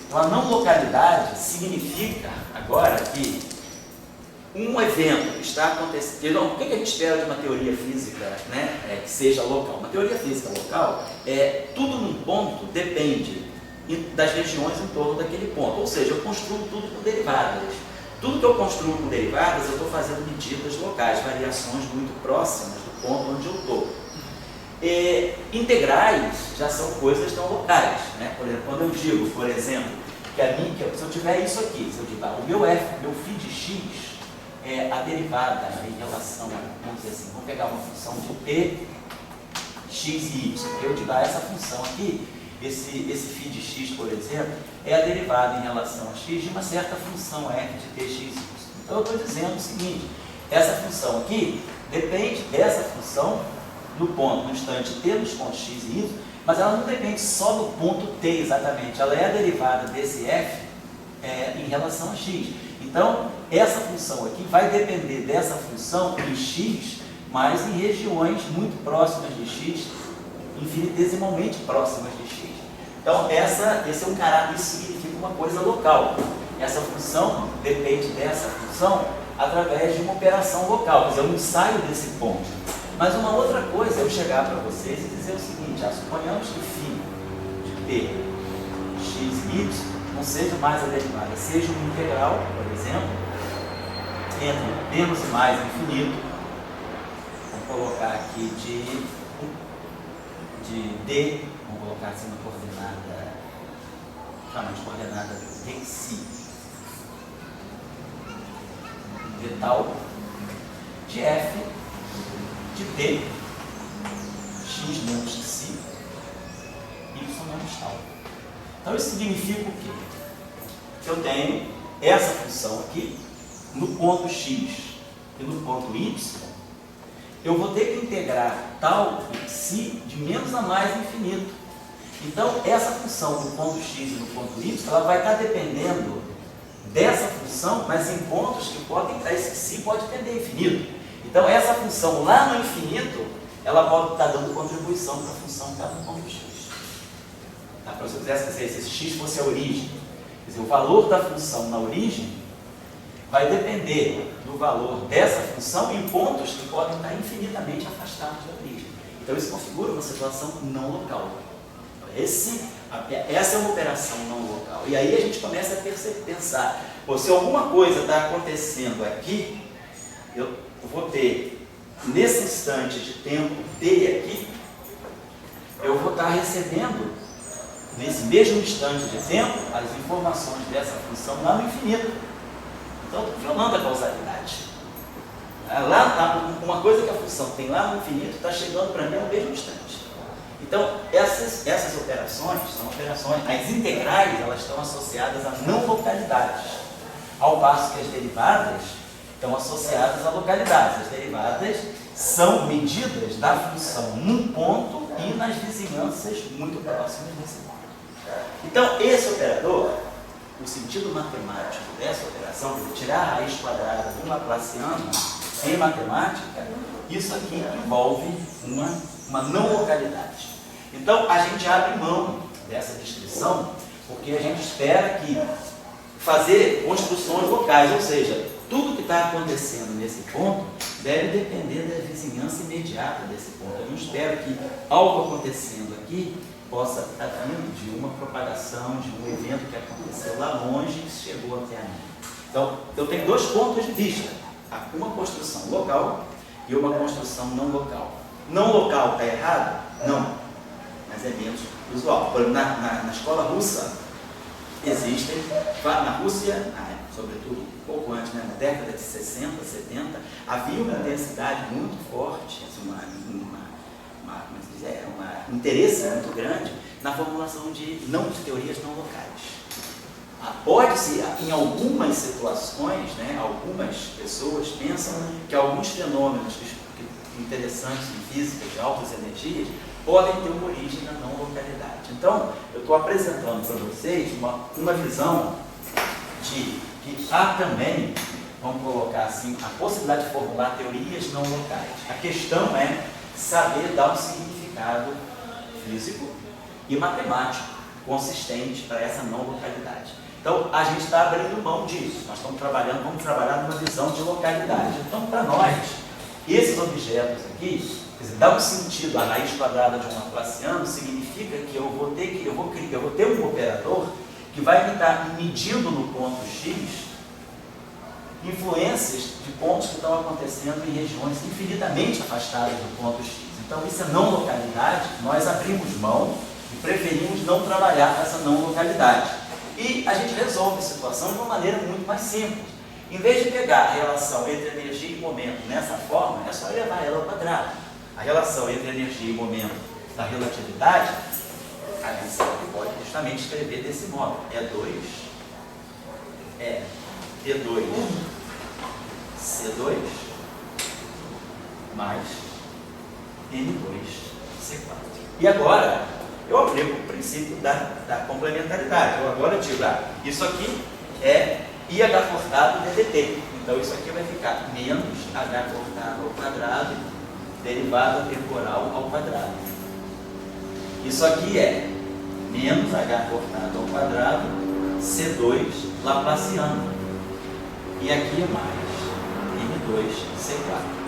Então, a não localidade significa agora que um evento está acontecendo. Então, o que a gente espera de uma teoria física, né, que seja local? Uma teoria física local é tudo num ponto depende das regiões em torno daquele ponto. Ou seja, eu construo tudo com derivadas. Tudo que eu construo com derivadas, eu estou fazendo medidas locais, variações muito próximas do ponto onde eu estou. Integrais já são coisas não locais, né? Por exemplo, quando eu digo, por exemplo, que se eu tiver isso aqui, se eu digo, o meu φ de x é a derivada em relação a, vamos dizer assim, vamos pegar uma função de t, x e y, eu digo, essa função aqui, esse φ de x, por exemplo, é a derivada em relação a x de uma certa função f de t, x, y. Então eu estou dizendo o seguinte, essa função aqui depende dessa função no ponto, no instante t, nos pontos x e y, mas ela não depende só do ponto t exatamente, ela é a derivada desse f em relação a x. Então, essa função aqui vai depender dessa função em x, mas em regiões muito próximas de x, infinitesimalmente próximas de x. Então, esse é um caráter, isso significa uma coisa local. Essa função depende dessa função através de uma operação local, quer dizer, eu não saio desse ponto. Mas uma outra coisa é eu chegar para vocês e dizer o seguinte, suponhamos que φ de t, x e y não seja mais a derivada, seja uma integral, por exemplo, entre menos e mais infinito, vamos colocar aqui de d, vamos colocar assim uma coordenada, chama de coordenada de tal, de f de t, x menos xi, y menos tal. Então isso significa o quê? Que eu tenho essa função aqui, no ponto x e no ponto y, eu vou ter que integrar tal xi de menos a mais infinito. Então essa função no ponto x e no ponto y, ela vai estar dependendo dessa função, mas em pontos que podem estar, esse xi pode tender a infinito. Então essa função lá no infinito, ela pode estar dando contribuição para a função que está no ponto x. Tá? Para se eu quisesse dizer, se esse x fosse a origem, quer dizer, o valor da função na origem vai depender do valor dessa função em pontos que podem estar infinitamente afastados da origem. Então isso configura uma situação não local. Essa é uma operação não local. E aí a gente começa a pensar, se alguma coisa está acontecendo aqui, eu vou ter, nesse instante de tempo t aqui, eu vou estar recebendo, nesse mesmo instante de tempo, as informações dessa função lá no infinito. Então, estou violando a causalidade. Lá, uma coisa que a função tem lá no infinito está chegando para mim no mesmo instante. Então, essas operações são operações, as integrais, elas estão associadas a não localidades. Ao passo que as derivadas estão associadas a localidades. As derivadas são medidas da função num ponto e nas vizinhanças muito próximas desse ponto. Então, esse operador, o sentido matemático dessa operação, de tirar a raiz quadrada do laplaciano em matemática, isso aqui envolve uma não localidade. Então, a gente abre mão dessa descrição, porque a gente espera que fazer construções locais, ou seja, tudo que está acontecendo nesse ponto deve depender da vizinhança imediata desse ponto. Eu não espero que algo acontecendo aqui possa estar vindo de uma propagação, de um evento que aconteceu lá longe e chegou até a mim. Então, eu tenho dois pontos de vista. Uma construção local e uma construção não local. Não local está errado? Não. Mas é menos usual. Na escola russa, existem, na Rússia, sobretudo um pouco antes, né, na década de 60, 70, havia uma intensidade muito forte, um interesse muito grande na formulação de teorias não locais. Pode-se, em algumas situações, né, algumas pessoas pensam que alguns fenômenos interessantes em física de altas energias podem ter uma origem na não localidade. Então, eu estou apresentando para vocês uma visão de que há também, vamos colocar assim, a possibilidade de formular teorias não locais. A questão é saber dar um significado físico e matemático consistente para essa não localidade. Então, a gente está abrindo mão disso. Nós vamos trabalhar numa visão de localidade. Então, para nós, esses objetos aqui, quer dizer, dar um sentido à raiz quadrada de um laplaciano significa que eu vou ter um operador que vai me estar medindo no ponto X influências de pontos que estão acontecendo em regiões infinitamente afastadas do ponto X. Então, isso é não localidade, nós abrimos mão e preferimos não trabalhar com essa não localidade. E a gente resolve a situação de uma maneira muito mais simples. Em vez de pegar a relação entre energia e momento nessa forma, é só levar ela ao quadrado. A relação entre energia e momento da relatividade, a gente pode justamente escrever desse modo. E2 C2 mais N2C4. E agora, eu aplico o princípio da complementaridade. Eu agora digo, isso aqui é IH cortado DDT. Então, isso aqui vai ficar menos H cortado ao quadrado, derivada temporal ao quadrado. Isso aqui é menos H cortado ao quadrado, C2 laplaciano. E aqui é mais N2C4.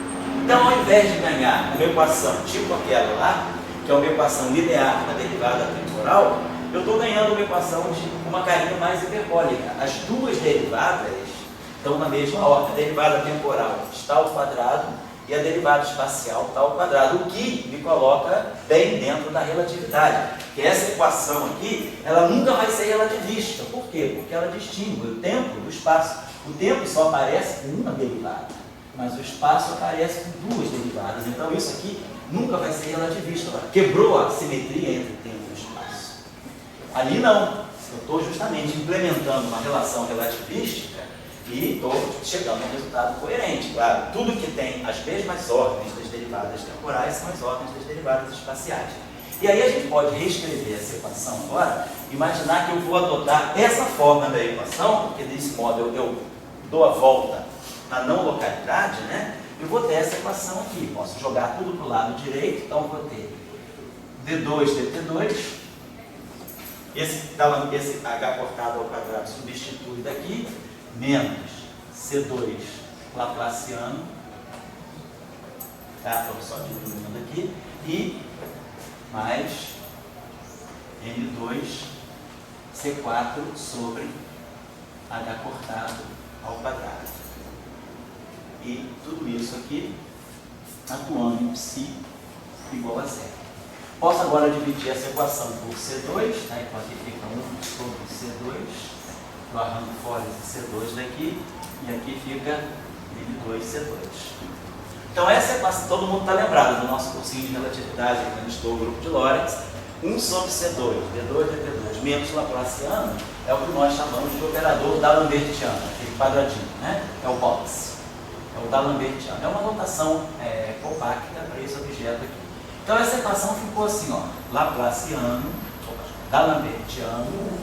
Então, ao invés de ganhar uma equação tipo aquela lá, que é uma equação linear da derivada temporal, eu estou ganhando uma equação de uma carinha mais hiperbólica. As duas derivadas estão na mesma ordem. A derivada temporal está ao quadrado e a derivada espacial está ao quadrado, o que me coloca bem dentro da relatividade. Que essa equação aqui, ela nunca vai ser relativista. Por quê? Porque ela distingue o tempo do espaço. O tempo só aparece com uma derivada, mas o espaço aparece com duas derivadas. Então isso aqui nunca vai ser relativista. Quebrou a simetria entre tempo e espaço. Ali não. Eu estou justamente implementando uma relação relativística e estou chegando a um resultado coerente. Claro, tudo que tem as mesmas ordens das derivadas temporais são as ordens das derivadas espaciais. E aí a gente pode reescrever essa equação agora, imaginar que eu vou adotar essa forma da equação, porque desse modo eu dou a volta na não localidade, né? Eu vou ter essa equação aqui. Posso jogar tudo para o lado direito, então eu vou ter D2 dt2, esse H cortado ao quadrado substitui daqui, menos C2 laplaciano, tá? Estou só diminuindo aqui, e mais N2C4 sobre H cortado ao quadrado. E tudo isso aqui atuando em psi igual a zero. Posso agora dividir essa equação por C2, né? Então aqui fica 1 sobre C2, eu arranco fora esse C2 daqui, e aqui fica N2C2. Então essa equação, todo mundo está lembrado do nosso cursinho de relatividade, que eu estou no grupo de Lorentz, 1 sobre C2, D2, DT2, menos Laplaciano, é o que nós chamamos de operador D'Alembertiano, aquele quadradinho, né? É o box. É o D'Alembertiano. É uma notação compacta para esse objeto aqui. Então essa equação ficou assim, ó, Laplaciano, D'Alembertiano,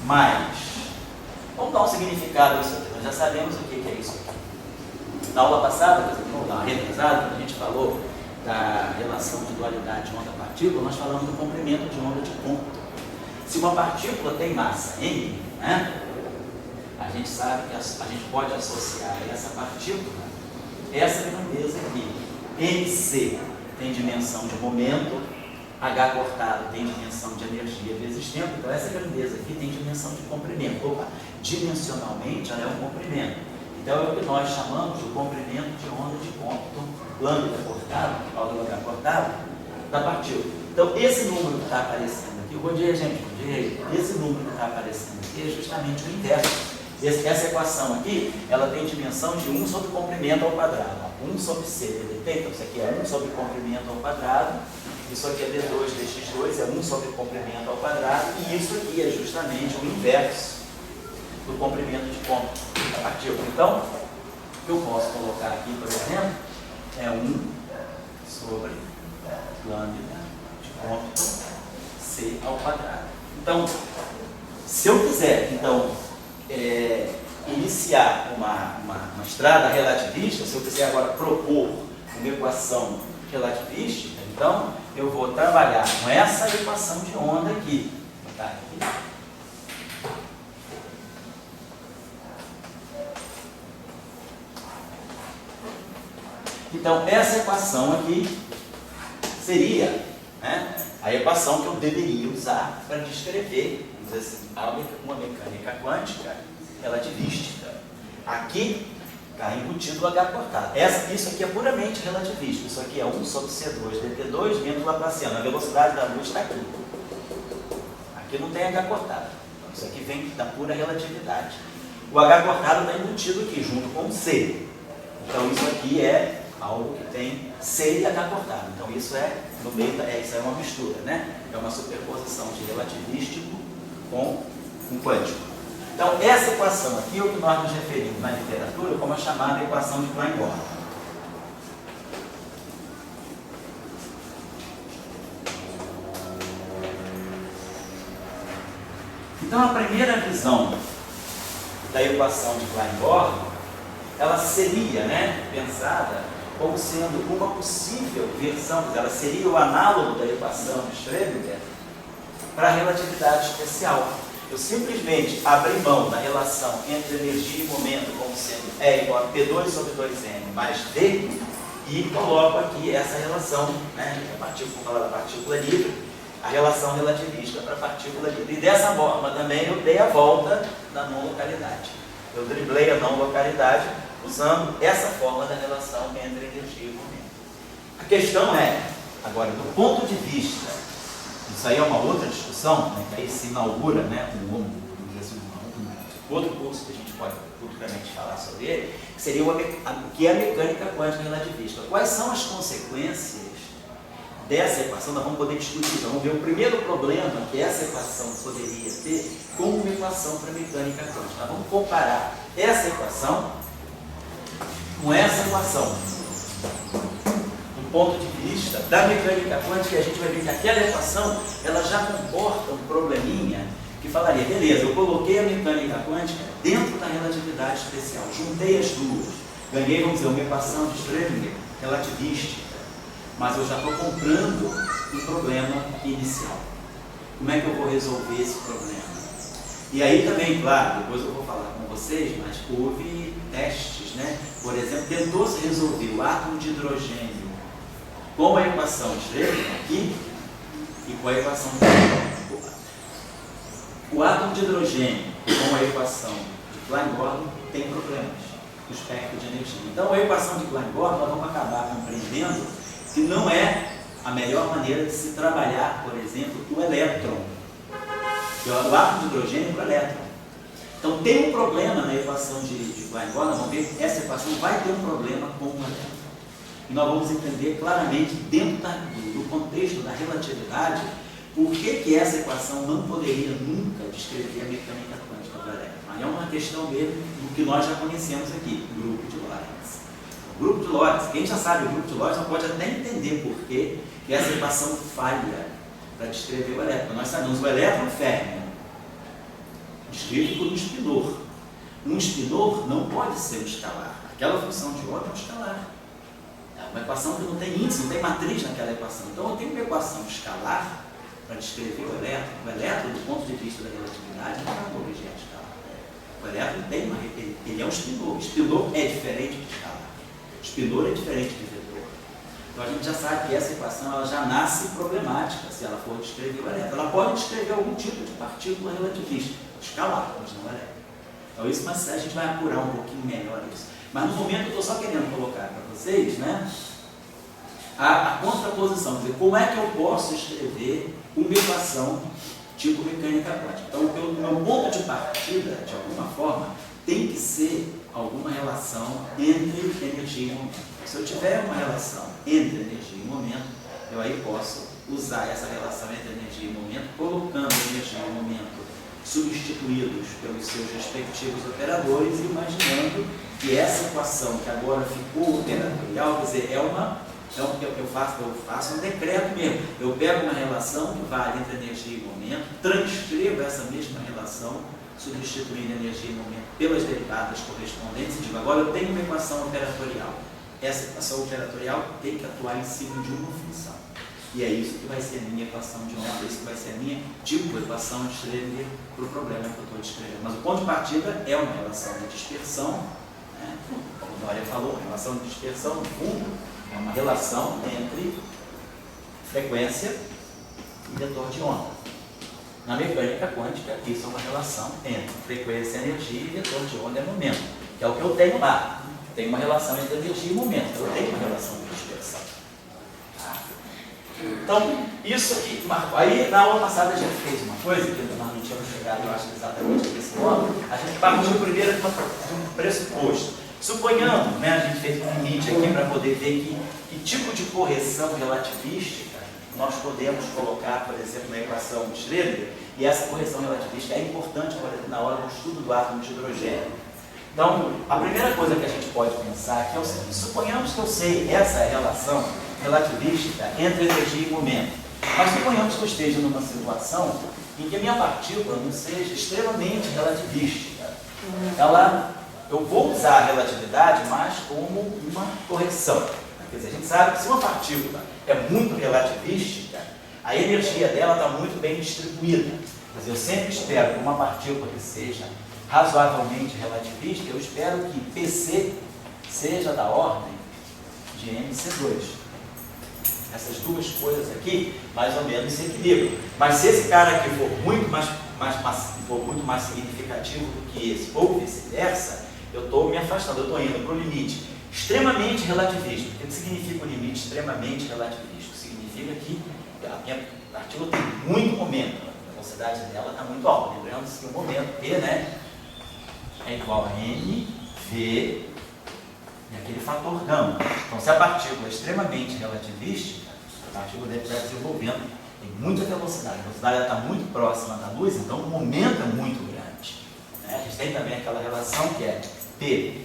mais... Vamos dar um significado a isso aqui, nós já sabemos o que é isso aqui. Na aula passada, na retrasada, quando a gente falou da relação de dualidade onda-partícula, nós falamos do comprimento de onda de cômputo. Se uma partícula tem massa m, né, a gente sabe que a gente pode associar a essa partícula essa grandeza aqui. mc tem dimensão de momento, h cortado tem dimensão de energia vezes tempo, então essa grandeza aqui tem dimensão de comprimento. Opa, dimensionalmente ela é um comprimento. Então é o que nós chamamos de comprimento de onda de cômputo, lambda cortado, ao do h cortado, da partícula. Então esse número que está aparecendo aqui, eu vou dizer, gente, esse número que está aparecendo aqui é justamente o inverso. Essa equação aqui, ela tem dimensão de 1 sobre comprimento ao quadrado. 1 sobre c dt, então isso aqui é 1 sobre comprimento ao quadrado, isso aqui é d2 dx2, é 1 sobre comprimento ao quadrado, e isso aqui é justamente o inverso do comprimento de cômputo da partícula. Então, o que eu posso colocar aqui, por exemplo, é 1 sobre lambda de cômputo c ao quadrado. Então, se eu quiser, então, iniciar uma estrada relativista, se eu quiser agora propor uma equação relativística, então eu vou trabalhar com essa equação de onda aqui. Tá? Então, essa equação aqui seria, né, a equação que eu deveria usar para descrever, vamos dizer assim, uma mecânica quântica relativística. Aqui está embutido o H cortado. Isso aqui é puramente relativístico. Isso aqui é 1 sobre C2 dt2 menos Laplaciano. A velocidade da luz está aqui. Aqui não tem H cortado. Então, isso aqui vem da pura relatividade. O H cortado está embutido aqui, junto com o C. Então, isso aqui é algo que tem C e H cortado. Então, isso é, no meio, isso é uma mistura, né? É uma superposição de relativístico com um quântico. Então, essa equação aqui é o que nós nos referimos na literatura como a chamada equação de Klein-Gordon. Então, a primeira visão da equação de Klein-Gordon, ela seria, né, pensada como sendo uma possível versão, ela seria o análogo da equação de Schrödinger para a relatividade especial. Eu simplesmente abri mão da relação entre energia e momento como sendo E igual a P2 sobre 2M mais D e coloco aqui essa relação, né, a partícula, vou falar da partícula livre, a relação relativista para a partícula livre. E dessa forma também eu dei a volta da não localidade. Eu driblei a não localidade usando essa forma da relação entre energia e momento. A questão é, agora, do ponto de vista, isso aí é uma outra discussão, né, que aí se inaugura, né, um outro curso que a gente pode futuramente falar sobre ele, que seria que é a mecânica quântica relativista. Quais são as consequências dessa equação? Nós vamos poder discutir. Então, vamos ver o primeiro problema que essa equação poderia ter como uma equação para a mecânica quântica. Nós vamos comparar essa equação com essa equação. Do ponto de vista da mecânica quântica, a gente vai ver que aquela equação ela já comporta um probleminha que falaria, beleza, eu coloquei a mecânica quântica dentro da relatividade especial, juntei as duas, ganhei, vamos dizer, uma equação de Schrödinger relativística, mas eu já estou comprando um problema inicial. Como é que eu vou resolver esse problema? E aí também, claro, depois eu vou falar com vocês, mas houve testes, né? Por exemplo, tentou-se resolver o átomo de hidrogênio com a equação de Schrödinger aqui e com a equação de Klein-Gordon. O átomo de hidrogênio com a equação de Klein-Gordon tem problemas no espectro de energia. Então, a equação de Klein-Gordon nós vamos acabar compreendendo que não é a melhor maneira de se trabalhar, por exemplo, o elétron. O átomo de hidrogênio para o elétron. Então, tem um problema na equação de Klein-Gordon, vamos ver que essa equação vai ter um problema com o elétron. E nós vamos entender claramente, dentro do contexto da relatividade, Por que essa equação não poderia nunca descrever a mecânica quântica do elétron? Aí é uma questão mesmo do que nós já conhecemos aqui, o grupo de Lorentz. O grupo de Lorentz, quem já sabe o grupo de Lorentz pode até entender por que essa equação falha para descrever o elétron. Nós sabemos o elétron férmio, descrito por um espinor. Um espinor não pode ser um escalar. Aquela função de onda é um escalar. É uma equação que não tem índice, não tem matriz naquela equação. Então eu tenho uma equação escalar para descrever o elétron. O elétron, do ponto de vista da relatividade, não é um objeto escalar. O elétron tem ele é um espinor. Espinor é diferente de escalar. Espinor é diferente de vetor. Então a gente já sabe que essa equação ela já nasce problemática se ela for descrever o elétron. Ela pode descrever algum tipo de partícula relativista, escalar, mas não elétron. Então isso, mas a gente vai apurar um pouquinho melhor isso. Mas no momento eu estou só querendo colocar para vocês, né, a contraposição, quer dizer, como é que eu posso escrever uma equação tipo mecânica quântica. Então, o meu ponto de partida, de alguma forma, tem que ser alguma relação entre energia e momento. Se eu tiver uma relação entre energia e momento, eu aí posso usar essa relação entre energia e momento, colocando energia e momento substituídos pelos seus respectivos operadores e imaginando que essa equação que agora ficou operatorial, quer dizer, eu faço um decreto mesmo. Eu pego uma relação que vale entre energia e momento, transcrevo essa mesma relação, substituindo energia e momento pelas derivadas correspondentes e digo, agora eu tenho uma equação operatorial. Essa equação operatorial tem que atuar em cima de uma função. E é isso que vai ser a minha equação de onda, isso que vai ser a minha tipo de equação de Schrödinger para o problema que eu estou descrevendo. Mas o ponto de partida é uma relação de dispersão, né? Como a Dória falou, a relação de dispersão, no fundo, é uma relação entre frequência e vetor de onda. Na mecânica quântica, isso é uma relação entre frequência, energia e vetor de onda é momento, que é o que eu tenho lá. Tem uma relação entre energia e momento, eu tenho uma relação de dispersão. Então, isso aqui, aí na aula passada a gente fez uma coisa, que nós não tínhamos chegado, eu acho, exatamente nesse modo, a gente partiu primeiro de um pressuposto. Suponhamos, né, a gente fez um limite aqui para poder ver que tipo de correção relativística nós podemos colocar, por exemplo, na equação de Schrödinger, e essa correção relativística é importante, por exemplo, na hora do estudo do átomo de hidrogênio. Então, a primeira coisa que a gente pode pensar aqui é o seguinte: suponhamos que eu sei essa relação relativística entre energia e momento, mas suponhamos que eu esteja numa situação em que a minha partícula não seja extremamente relativística. Eu vou usar a relatividade mais como uma correção. Quer dizer, a gente sabe que se uma partícula é muito relativística, a energia dela está muito bem distribuída. Quer dizer, eu sempre espero que uma partícula que seja razoavelmente relativista, eu espero que PC seja da ordem de MC2. Essas duas coisas aqui, mais ou menos, se equilibram. Mas se esse cara aqui for muito mais significativo do que esse, ou vice-versa, eu estou me afastando, eu estou indo para o limite extremamente relativista. O que significa o limite extremamente relativista? Significa que a minha partícula tem muito momento, a velocidade dela está muito alta. Lembrando que o momento P, né, é igual a m, v, e aquele fator gama. Então, se a partícula é extremamente relativística, a partícula deve estar desenvolvendo, tem muita velocidade. A velocidade está muito próxima da luz, então o momento é muito grande. A gente tem também aquela relação que é P,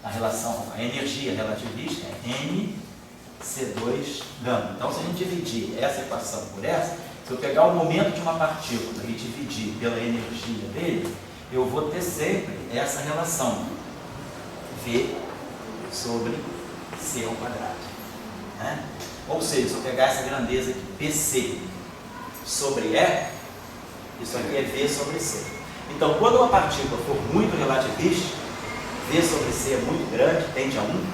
a energia relativista é mc2 gama. Então, se a gente dividir essa equação por essa, se eu pegar o momento de uma partícula e dividir pela energia dele, eu vou ter sempre essa relação V sobre C ao quadrado. Né? Ou seja, se eu pegar essa grandeza aqui, PC sobre E, isso aqui é V sobre C. Então, quando uma partícula for muito relativista, V sobre C é muito grande, tende a 1.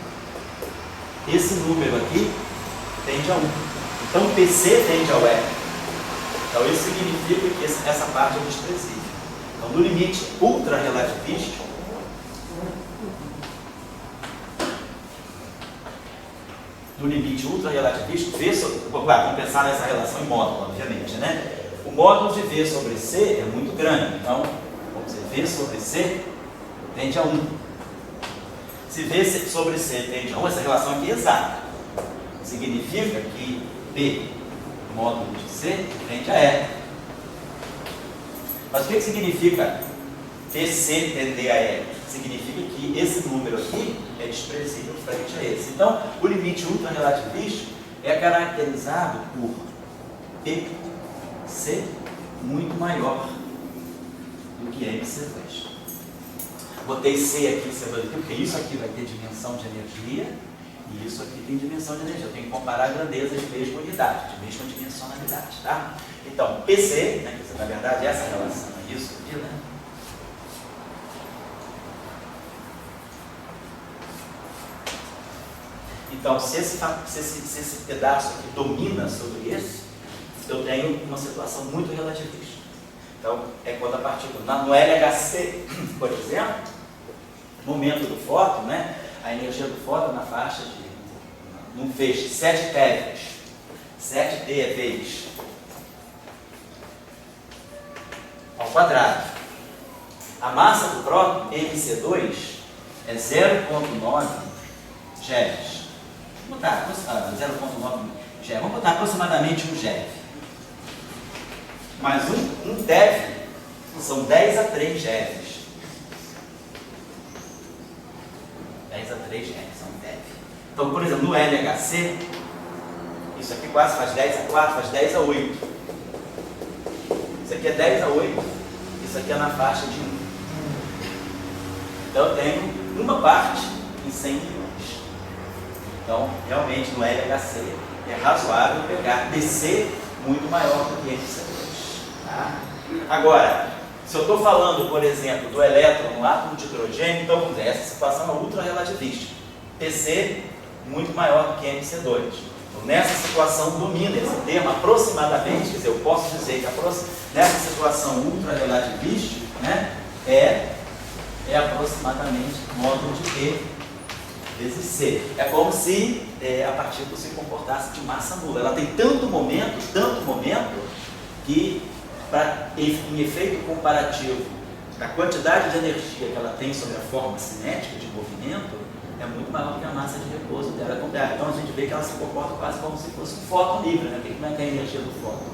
Esse número aqui tende a 1. Então, PC tende ao E. Então, isso significa que essa parte é desprezível. Então, no limite ultra-relativístico, V sobre... Claro, vamos pensar nessa relação em módulo, obviamente, né? O módulo de V sobre C é muito grande. Então, vamos dizer, V sobre C tende a 1. Se V sobre C tende a 1, essa relação aqui é exata. Significa que P módulo de C frente a E. Mas o que significa PC tender a E? Significa que esse número aqui é desprezível frente a esse. Então, o limite ultrarrelativista é caracterizado por PC muito maior do que MC2. Botei C aqui, C2 aqui, porque isso aqui vai ter dimensão de energia e isso aqui tem dimensão de energia. Eu tenho que comparar grandezas de mesma unidade, de mesma dimensionalidade, tá? Então, PC, né, que na verdade é essa relação, é isso aqui, né? Então, se esse pedaço aqui domina sobre esse, eu tenho uma situação muito relativista. Então, é quando a partícula, no LHC, por exemplo, momento do fóton, né, a energia do fóton na faixa de, num feixe, 7 TeVs. 7 TeVs ao quadrado. A massa do próton, MC2, é 0,9 GeVs. Vamos botar 0,9 GeV. Vamos botar aproximadamente 1 GeV. Mas um TeV são 10 a 3 GeVs. 10 a 3 GeVs são um TeV. Então, por exemplo, no LHC, isso aqui quase faz 10 a 4, faz 10 a 8. Isso aqui é 10 a 8, isso aqui é na faixa de 1. Então, eu tenho uma parte em 100 milhões. Então, realmente, no LHC, é razoável pegar DC muito maior do que MC2. Tá? Agora, se eu estou falando, por exemplo, do elétron no átomo de hidrogênio, então, vamos dizer, essa situação é ultra-relativista. PC muito maior do que MC2. Então, nessa situação, domina esse termo aproximadamente, quer dizer, eu posso dizer que nessa situação ultra-relativista, né, é aproximadamente módulo de P vezes C. É como se a partícula se comportasse de massa nula. Ela tem tanto momento, que, em efeito comparativo da quantidade de energia que ela tem sobre a forma cinética de movimento, é muito maior que a massa de repouso dela. Então a gente vê que ela se comporta quase como se fosse um fóton livre, né? Como é que é a energia do fóton?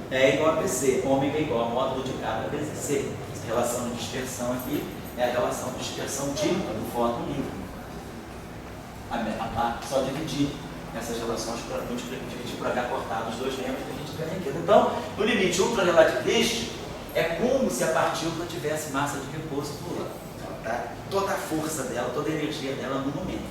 É igual a PC, ômega é igual a módulo de carga vezes C. Essa relação de dispersão aqui é a relação de dispersão típica do fóton livre. Só dividir essas relações para dividir por H cortado os dois membros que a gente ganha aqui. Então, no limite ultra-relativista, é como se a partícula tivesse massa de repouso pulando. Tá? Toda a força dela, toda a energia dela no movimento.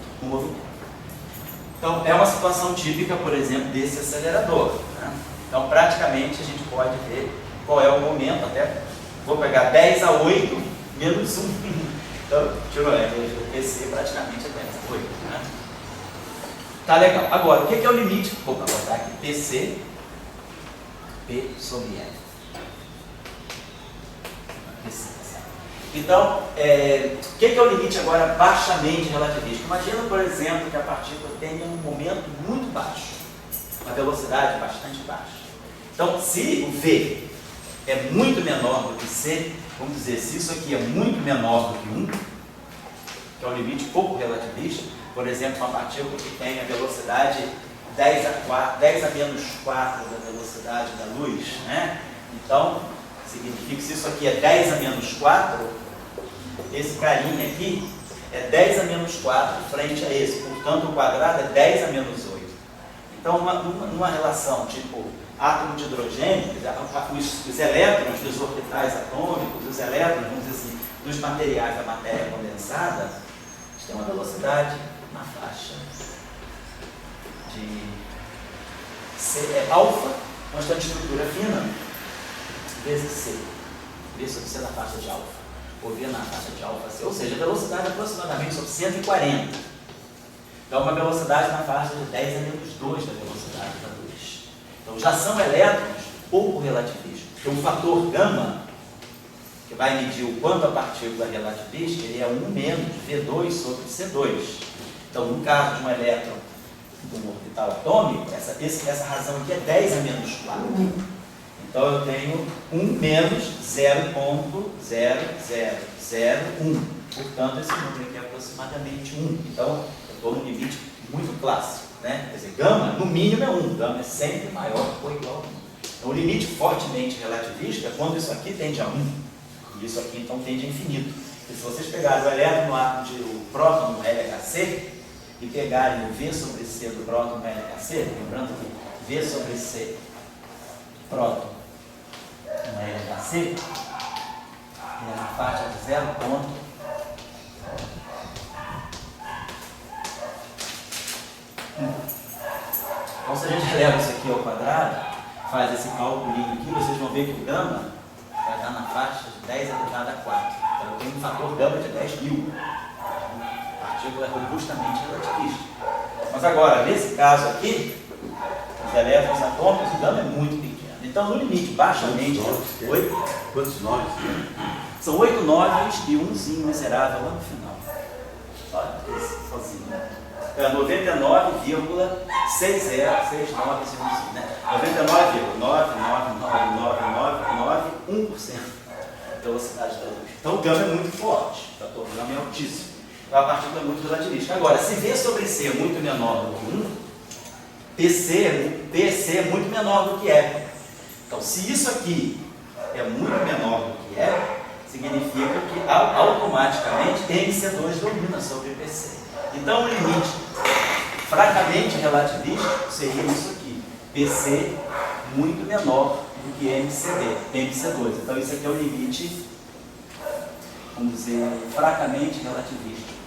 Então, é uma situação típica, por exemplo, desse acelerador. Né? Então, praticamente, a gente pode ver qual é o momento, até vou pegar 10 a 8 menos 1. Então, tirou a energia do PC, praticamente é 10 a 8. Né? Tá legal. Agora, o que é o limite? Vou botar aqui PC, P sobre L. Então, o que é o limite agora baixamente relativista? Imagina, por exemplo, que a partícula tenha um momento muito baixo, uma velocidade bastante baixa. Então, se o V é muito menor do que C, vamos dizer, se isso aqui é muito menor do que 1, que é um limite pouco relativista, por exemplo, uma partícula que tem a velocidade 10 a menos 4 da velocidade da luz, né? Então, significa que se isso aqui é 10 a menos 4, esse carinha aqui é 10 a menos 4 frente a esse, portanto o quadrado é 10 a menos 8. Então, numa relação tipo átomo de hidrogênio, os elétrons dos orbitais atômicos, os elétrons, vamos dizer assim, dos materiais da matéria condensada, eles têm uma velocidade na faixa de alfa, constante de estrutura fina, vezes C. Isso aqui é na faixa de alfa. Ou V na faixa de alfa C. Ou seja, a velocidade é aproximadamente sobre 140. Então, uma velocidade na faixa de 10 a menos 2 da velocidade da luz. Então, já são elétrons pouco relativistas. Então, o fator gama, que vai medir o quanto a partícula é relativista, ele é 1 menos V2 sobre C2. Então, no caso de um elétron de um orbital atômico, essa razão aqui é 10 a menos 4. Então, eu tenho 1 menos 0,0001. Portanto, esse número aqui é aproximadamente 1. Então, eu estou num limite muito clássico. né? Quer dizer, gama, no mínimo é 1. Gama é sempre maior ou igual a 1. Então, o limite fortemente relativista é quando isso aqui tende a 1. E isso aqui, então, tende a infinito. E se vocês pegarem o elétron no átomo de o próton no LHC e pegarem o V sobre C do próton no LHC, lembrando que V sobre C, próton no LHC, é na faixa de 0 ponto. Então, se a gente eleva isso aqui ao quadrado, faz esse cálculo aqui, vocês vão ver que o gama vai estar na faixa de 10 elevado a 4. Então, eu tenho um fator gama de 10.000. A partícula é robustamente relativista. Mas agora, nesse caso aqui, os elétrons atômicos, o gama é muito pequeno. Então, no limite baixamente... Quantos nomes? São 8 noves e umzinho miserável lá no final. Olha, esse sozinho. É 99,6069, né? 99,9999991% da velocidade da luz. Então o gama é muito forte, tá? O gama é altíssimo. Então a partícula é muito relativista. Agora, se V sobre C é muito menor do que 1, PC é muito menor do que E. Então, se isso aqui é muito menor do que E, significa que automaticamente MC2 domina sobre PC. Então, o limite fracamente relativista seria isso aqui. PC muito menor do que MC2. Então, isso aqui é o limite, vamos dizer, fracamente relativista.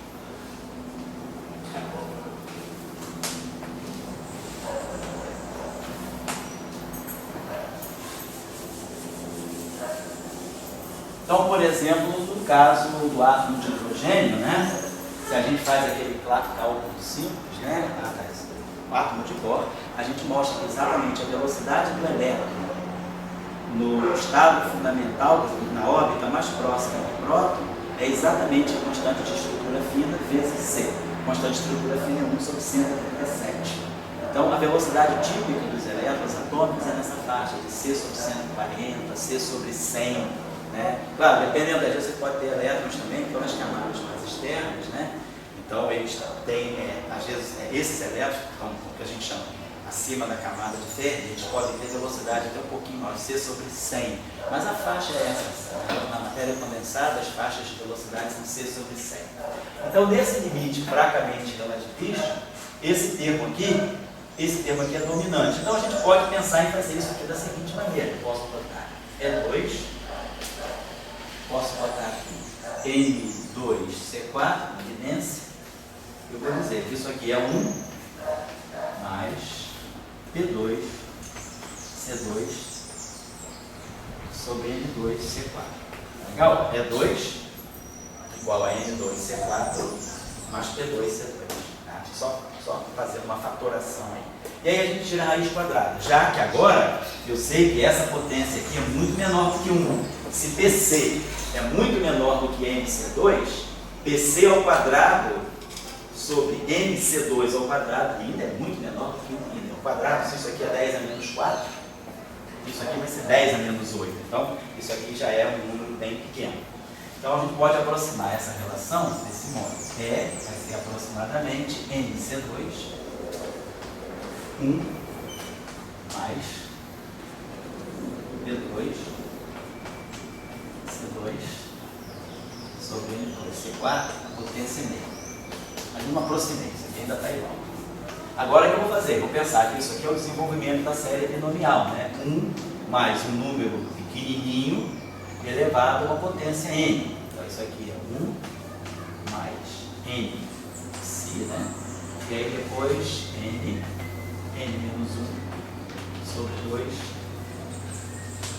Então, por exemplo, no caso do átomo de hidrogênio, né? Se a gente faz aquele cálculo simples, né? O átomo de Bohr, a gente mostra exatamente a velocidade do elétron no estado fundamental, na órbita mais próxima do próton, é exatamente a constante de estrutura fina vezes C. A constante de estrutura fina é 1 sobre 137. Então, a velocidade típica dos elétrons atômicos é nessa faixa de C sobre 140, C sobre 100. Né? Claro, dependendo da gente, você pode ter elétrons também, que estão nas camadas mais externas, né? Então, eles têm, às vezes, esses elétrons, que estão, o que a gente chama acima da camada de ferro, eles podem ter velocidade até um pouquinho maior, C sobre 100. Mas a faixa é essa, na matéria condensada, as faixas de velocidade são C sobre 100. Então, nesse limite fracamente relativista, esse termo aqui é dominante. Então, a gente pode pensar em fazer isso aqui da seguinte maneira. Eu posso botar E2, posso botar aqui N2C4, na evidência. Eu vou dizer que isso aqui é 1 mais P2C2 sobre N2C4. Legal? E2 igual a N2C4 mais P2C2. Tá? Só fazer uma fatoração aí. E aí a gente tira a raiz quadrada. Já que agora eu sei que essa potência aqui é muito menor do que 1. Se PC é muito menor do que MC2, PC ao quadrado sobre MC2 ao quadrado ainda é muito menor do que 1 ainda. Ao quadrado, se isso aqui é 10 a menos 4, isso aqui vai ser 10 a menos 8. Então, isso aqui já é um número bem pequeno. Então, a gente pode aproximar essa relação desse modo. Vai ser aproximadamente MC2, 1 mais P2, C2 sobre N2C4, a potência meia. Mas não aproximei, isso aqui ainda está igual. Agora o que eu vou fazer? Vou pensar que isso aqui é o desenvolvimento da série binomial, né? 1 mais um número pequenininho elevado a uma potência n. Então isso aqui é 1 mais n, si, né? E aí depois n menos 1 sobre 2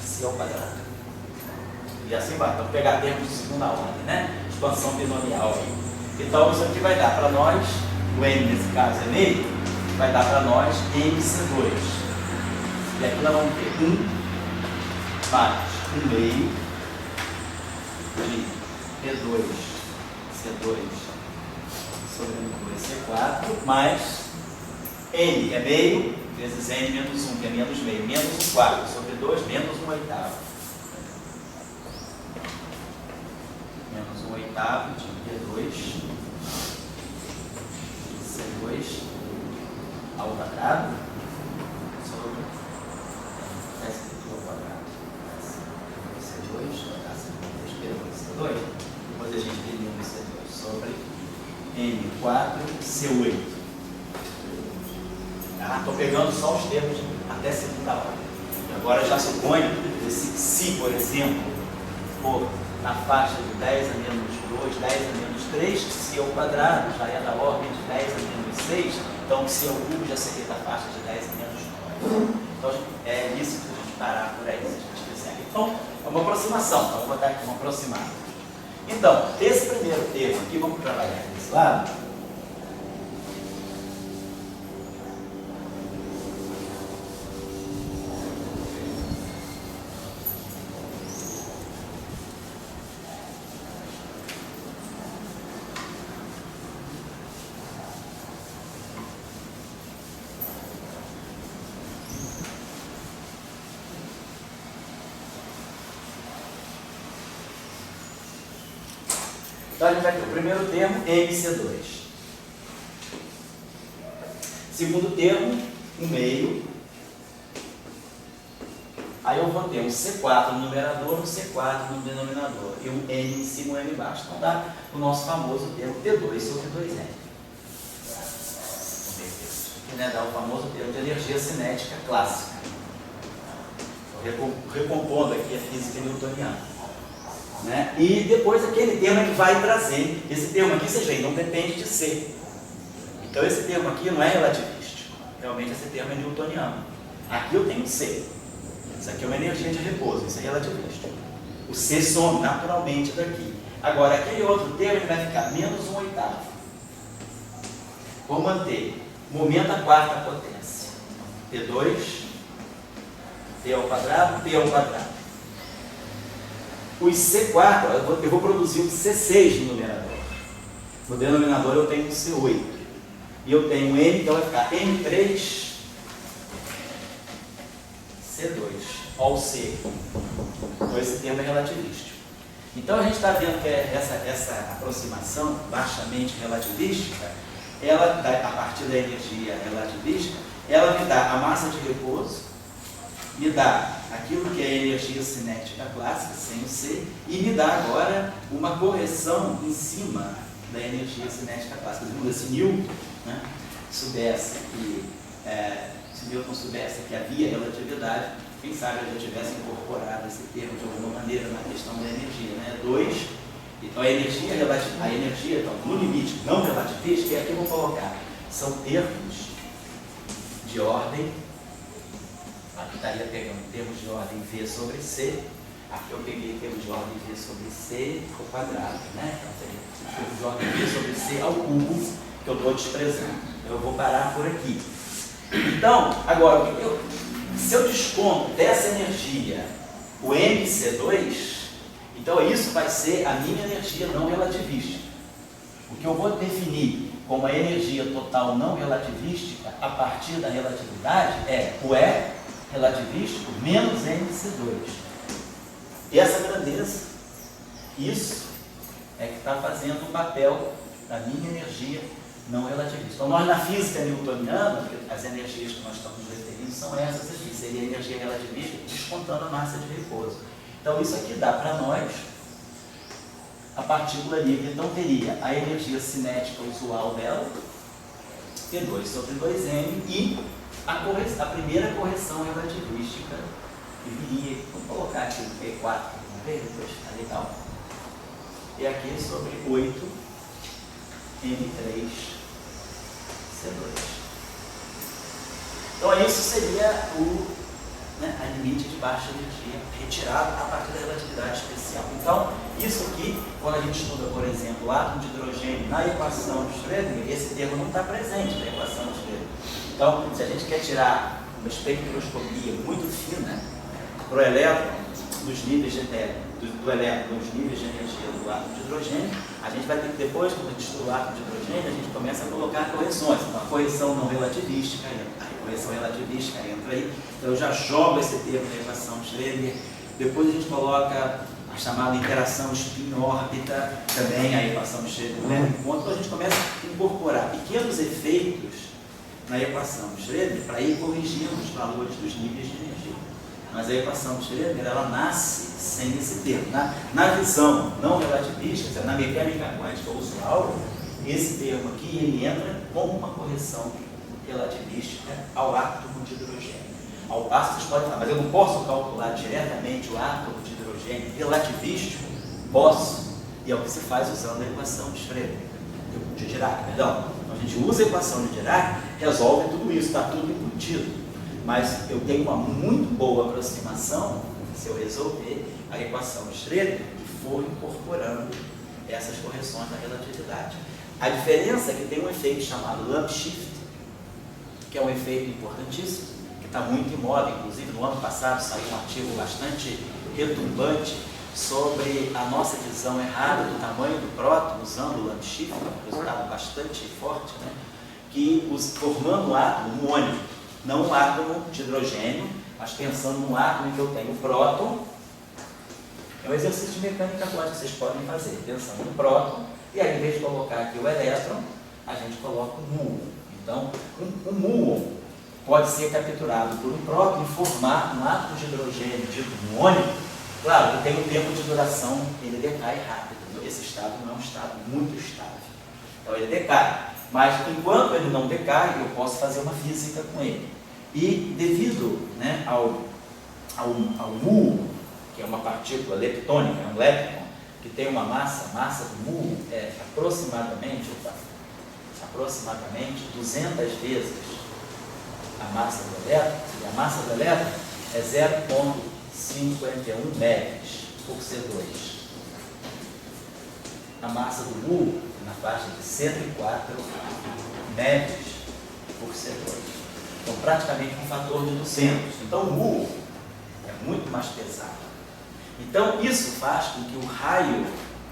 si ao quadrado. E assim vai. Então, pegar termos de segunda ordem, né? Expansão binomial aí. Então, isso aqui vai dar para nós, o n nesse caso é meio, vai dar para nós MC2. E aqui nós vamos ter 1 mais 1 meio de P2C2 sobre N2C4 mais n é meio vezes n menos 1, que é menos meio, menos 1 quarto sobre 2 menos 1 oitavo. Menos 1 oitavo de P2 C2 ao quadrado sobre ao quadrado. C2, C2, depois a gente elimina o C2 sobre M4C8. Estou pegando só os termos até segunda ordem. Agora já suponho se, por exemplo, for na faixa de 10 a menos 2, 10 a menos 3, se ao quadrado já é da ordem de 10 a menos 6, então se ao cubo já seria da faixa de 10 a menos 9. Então é isso que a gente parar por aí, se a gente fizer aqui. Então, é uma aproximação, então, vou botar aqui uma aproximada. Então, esse primeiro termo aqui, vamos trabalhar desse lado. Então a gente vai ter o primeiro termo, MC2. Segundo termo, um meio. Aí eu vou ter um C4 no numerador, um C4 no denominador. E um N em cima e um M embaixo. Então dá o nosso famoso termo T2 sobre 2N. Aqui, né, dá o famoso termo de energia cinética clássica. Recompondo aqui a física newtoniana. Né? E depois aquele termo é que vai trazer, esse termo aqui, vocês veem, não depende de ser. Então esse termo aqui não é relativístico, realmente esse termo é newtoniano. Aqui eu tenho C, isso aqui é uma energia de repouso, isso é relativístico. O C some naturalmente daqui. Agora aquele outro termo ele vai ficar menos 1/8. Vou manter momento à quarta potência, P2, P ao quadrado, P ao quadrado. Os C4, eu vou produzir um C6 no numerador. No denominador eu tenho um C8. E eu tenho M, então vai ficar M3, C2, ao C. Então esse termo é relativístico. Então a gente está vendo que essa aproximação baixamente relativística, ela, a partir da energia relativística, ela me dá a massa de repouso, me dá aquilo que é a energia cinética clássica, sem o C, e me dá agora uma correção em cima da energia cinética clássica. Se Newton, né, soubesse que, se Newton soubesse que havia relatividade, quem sabe ele já tivesse incorporado esse termo de alguma maneira na questão da energia. Né? 2, então a energia então, no limite não relativística, e aqui eu vou colocar, são termos de ordem. Aqui estaria pegando termos de ordem V sobre C. Aqui eu peguei termos de ordem V sobre C ao quadrado, né? Então seria termos de ordem V sobre C ao cubo, que eu estou desprezando. Eu vou parar por aqui. Então, agora, se eu desconto dessa energia o MC2, então isso vai ser a minha energia não relativística. O que eu vou definir como a energia total não relativística a partir da relatividade é o E relativístico menos MC2. E essa grandeza, isso é que está fazendo o papel da minha energia não relativista. Então nós na física newtoniana, as energias que nós estamos referindo são essas aqui, seria a energia relativista descontando a massa de repouso. Então isso aqui dá para nós a partícula livre. Então teria a energia cinética usual dela, P2 sobre 2M, e a primeira correção relativística que viria, vamos colocar aqui o P4, vamos ver depois, tá legal. E aqui sobre 8 M3 C2. Então isso seria a limite de baixa energia retirado a partir da relatividade especial. Então, isso aqui, quando a gente estuda, por exemplo, o átomo de hidrogênio na equação de Schrödinger, esse termo não está presente na equação de Schrödinger. Então, se a gente quer tirar uma espectroscopia muito fina para o elétron dos níveis do elétron nos níveis de energia do átomo de hidrogênio, a gente vai ter que, depois, quando a gente estuda o átomo de hidrogênio, a gente começa a colocar correções. Então, a correção não relativística entra, a correção relativística entra aí. Então, eu já jogo esse termo na equação de Schrödinger. Depois a gente coloca a chamada interação spin-órbita, também a equação de Schrödinger leva em conta. Então, a gente começa a incorporar pequenos efeitos na equação de Schrödinger para ir corrigindo os valores dos níveis de energia. Mas a equação de Schrödinger, ela nasce sem esse termo. Na visão não relativista, na mecânica quântica usual, esse termo aqui ele entra como uma correção relativística ao átomo de hidrogênio. Ao passo, vocês podem falar, mas eu não posso calcular diretamente o átomo de hidrogênio relativístico? Posso, e é o que se faz usando a equação de Schrödinger, de Dirac, perdão. Então a gente usa a equação de Dirac, resolve tudo isso, está tudo embutido. Mas eu tenho uma muito boa aproximação se eu resolver a equação de Schrödinger e for incorporando essas correções da relatividade. A diferença é que tem um efeito chamado lump shift, que é um efeito importantíssimo, que está muito em moda. Inclusive no ano passado saiu um artigo bastante retumbante sobre a nossa visão errada do tamanho do próton usando o lump shift, um resultado bastante forte, né? Que formando um átomo, um ônio, não um átomo de hidrogênio, mas pensando num átomo em que eu tenho o próton. É um exercício de mecânica quântica que vocês podem fazer, pensando no próton, e aí, em vez de colocar aqui o elétron, a gente coloca um muon. Então, um muon pode ser capturado por um próton e formar um átomo de hidrogênio dito muônico. Claro, ele tem um tempo de duração, ele decai rápido. Esse estado não é um estado muito estável. Então, ele decai. Mas, enquanto ele não decai, eu posso fazer uma física com ele. E, devido, né, ao muon, que é uma partícula leptônica, é um lepton, que tem uma massa do muon é aproximadamente 200 vezes a massa do elétron, e a massa do elétron é 0,51 MeV por C2. A massa do muon é na faixa de 104 MeV por C2. Então, praticamente um fator de 200. Então, o muon é muito mais pesado. Então, isso faz com que o raio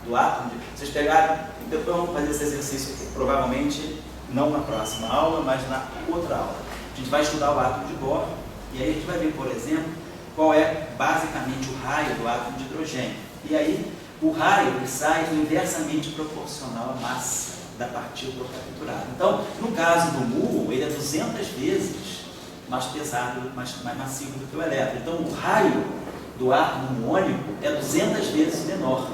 do átomo, vocês pegarem, depois vamos fazer esse exercício aqui, provavelmente não na próxima aula, mas na outra aula. A gente vai estudar o átomo de Bohr, e aí a gente vai ver, por exemplo, qual é basicamente o raio do átomo de hidrogênio. E aí, o raio ele sai inversamente proporcional à massa da partícula capturada. Então, no caso do muon, ele é 200 vezes mais pesado, mais massivo do que o elétron. Então, o raio do átomo muônico é 200 vezes menor.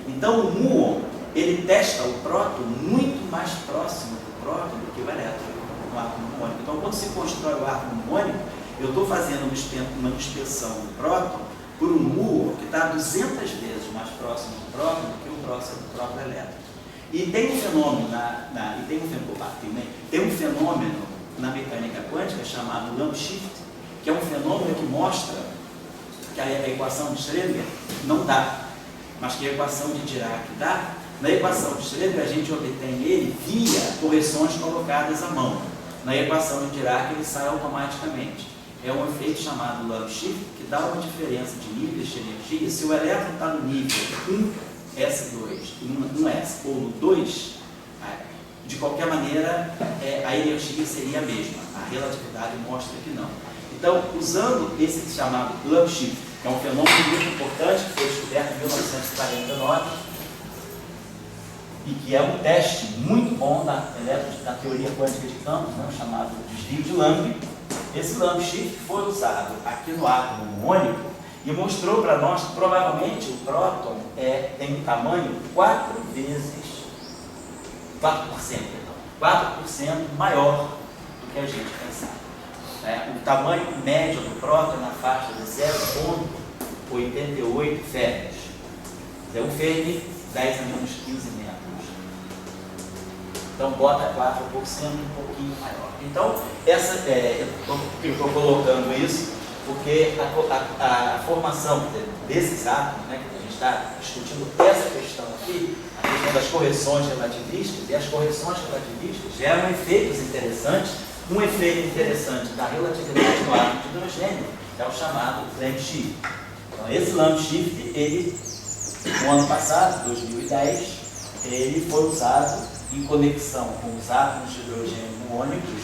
Então, o muon, ele testa o próton muito mais próximo do próton do que o elétron no átomo muônico. Então, quando se constrói o átomo muônico, eu estou fazendo uma inspeção do próton por um muon que está 200 vezes mais próximo do próton do que o próprio elétron. E tem um fenômeno tem um fenômeno na mecânica quântica chamado lump shift, que é um fenômeno que mostra que a equação de Schrödinger não dá, mas que a equação de Dirac dá. Na equação de Schrödinger a gente obtém ele via correções colocadas à mão. Na equação de Dirac ele sai automaticamente. É um efeito chamado lump shift, que dá uma diferença de níveis de energia. Se o elétron está no nível 1s2, 1s ou no 2, de qualquer maneira a energia seria a mesma. A relatividade mostra que não. Então, usando esse chamado lump shift, que é um fenômeno muito importante, que foi descoberto em 1949, e que é um teste muito bom da teoria quântica de campos, né, chamado desvio de Lamb. Esse lump shift foi usado aqui no átomo muônico e mostrou para nós que provavelmente o próton tem um tamanho 4% maior do que a gente pensava. O tamanho médio do próton é na faixa de 0,88 fermis. Um fermi, 10 a menos 15 metros. Então, bota 4%, um pouquinho maior. Então, eu estou colocando isso porque a formação desses átomos, né, que a gente está discutindo essa questão aqui, a questão das correções relativistas, e as correções relativistas geram efeitos interessantes. Um efeito interessante da relatividade no átomo de hidrogênio é o chamado lump shift. Então, esse lump shift, ele, no ano passado, 2010, ele foi usado em conexão com os átomos de hidrogênio muônicos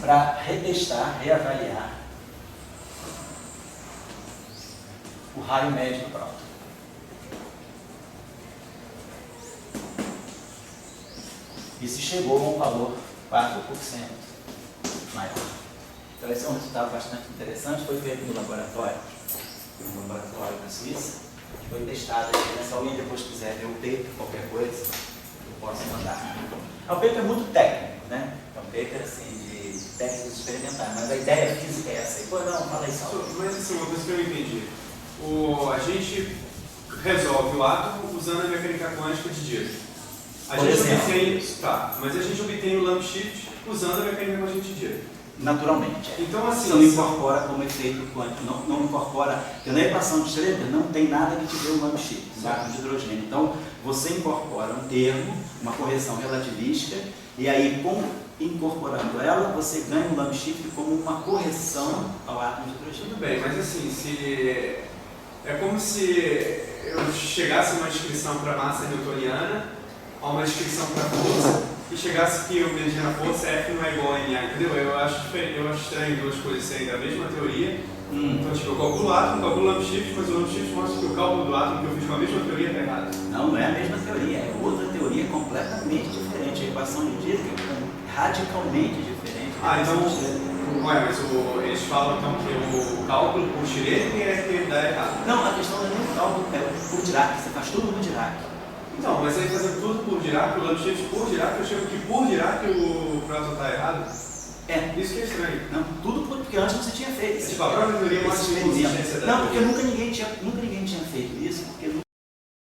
para retestar, reavaliar o raio médio do próton. e se chegou a um valor 4% maior. Então esse é um resultado bastante interessante, foi feito no laboratório na Suíça, foi testado aqui nessa unha, depois se quiser ver o paper, qualquer coisa, eu posso mandar. O paper é muito técnico, né? É um paper assim, de técnicos experimentais, mas a ideia física é essa. E, pô, não, fala aí, Saulo. Mas assim, uma coisa que eu não entendi. A gente resolve o átomo usando a mecânica quântica de Dirac. Mas a gente obtém o lamp shift usando a mecânica quântica de Dirac. Naturalmente. Então, assim, não incorpora como efeito quântico, não incorpora, porque na equação de Schrödinger não tem nada que te dê um lamp shift, um átomo de hidrogênio. Então, você incorpora um termo, uma correção relativística, e aí, incorporando ela, você ganha um lamp shift como uma correção ao átomo de hidrogênio. Tudo bem, mas assim, é como se eu chegasse a uma descrição para a massa newtoniana, a uma descrição para a força, e chegasse que eu medir a força F não é igual a NA, entendeu? Eu acho estranho duas coisas serem da mesma teoria. Então, tipo, eu calculo o átomo, calculo o lamp shift, mas o lamp shift mostra que o cálculo do átomo que eu fiz com a mesma teoria está errado. Não é a mesma teoria, é outra teoria completamente diferente. A equação de Dirac é radicalmente diferente. Mas eles falam então que o cálculo por Schrödinger é que dá errado. Não, a questão não é nem o cálculo, é por Dirac, você faz tudo no Dirac. Então, mas aí fazendo tudo por Dirac, o lamp shift por Dirac, eu chego que por Dirac o próton está errado. É. Isso que é estranho. Não, tudo porque antes você tinha feito. Tipo, a própria teoria mostra que não existe essa. Não, porque nunca ninguém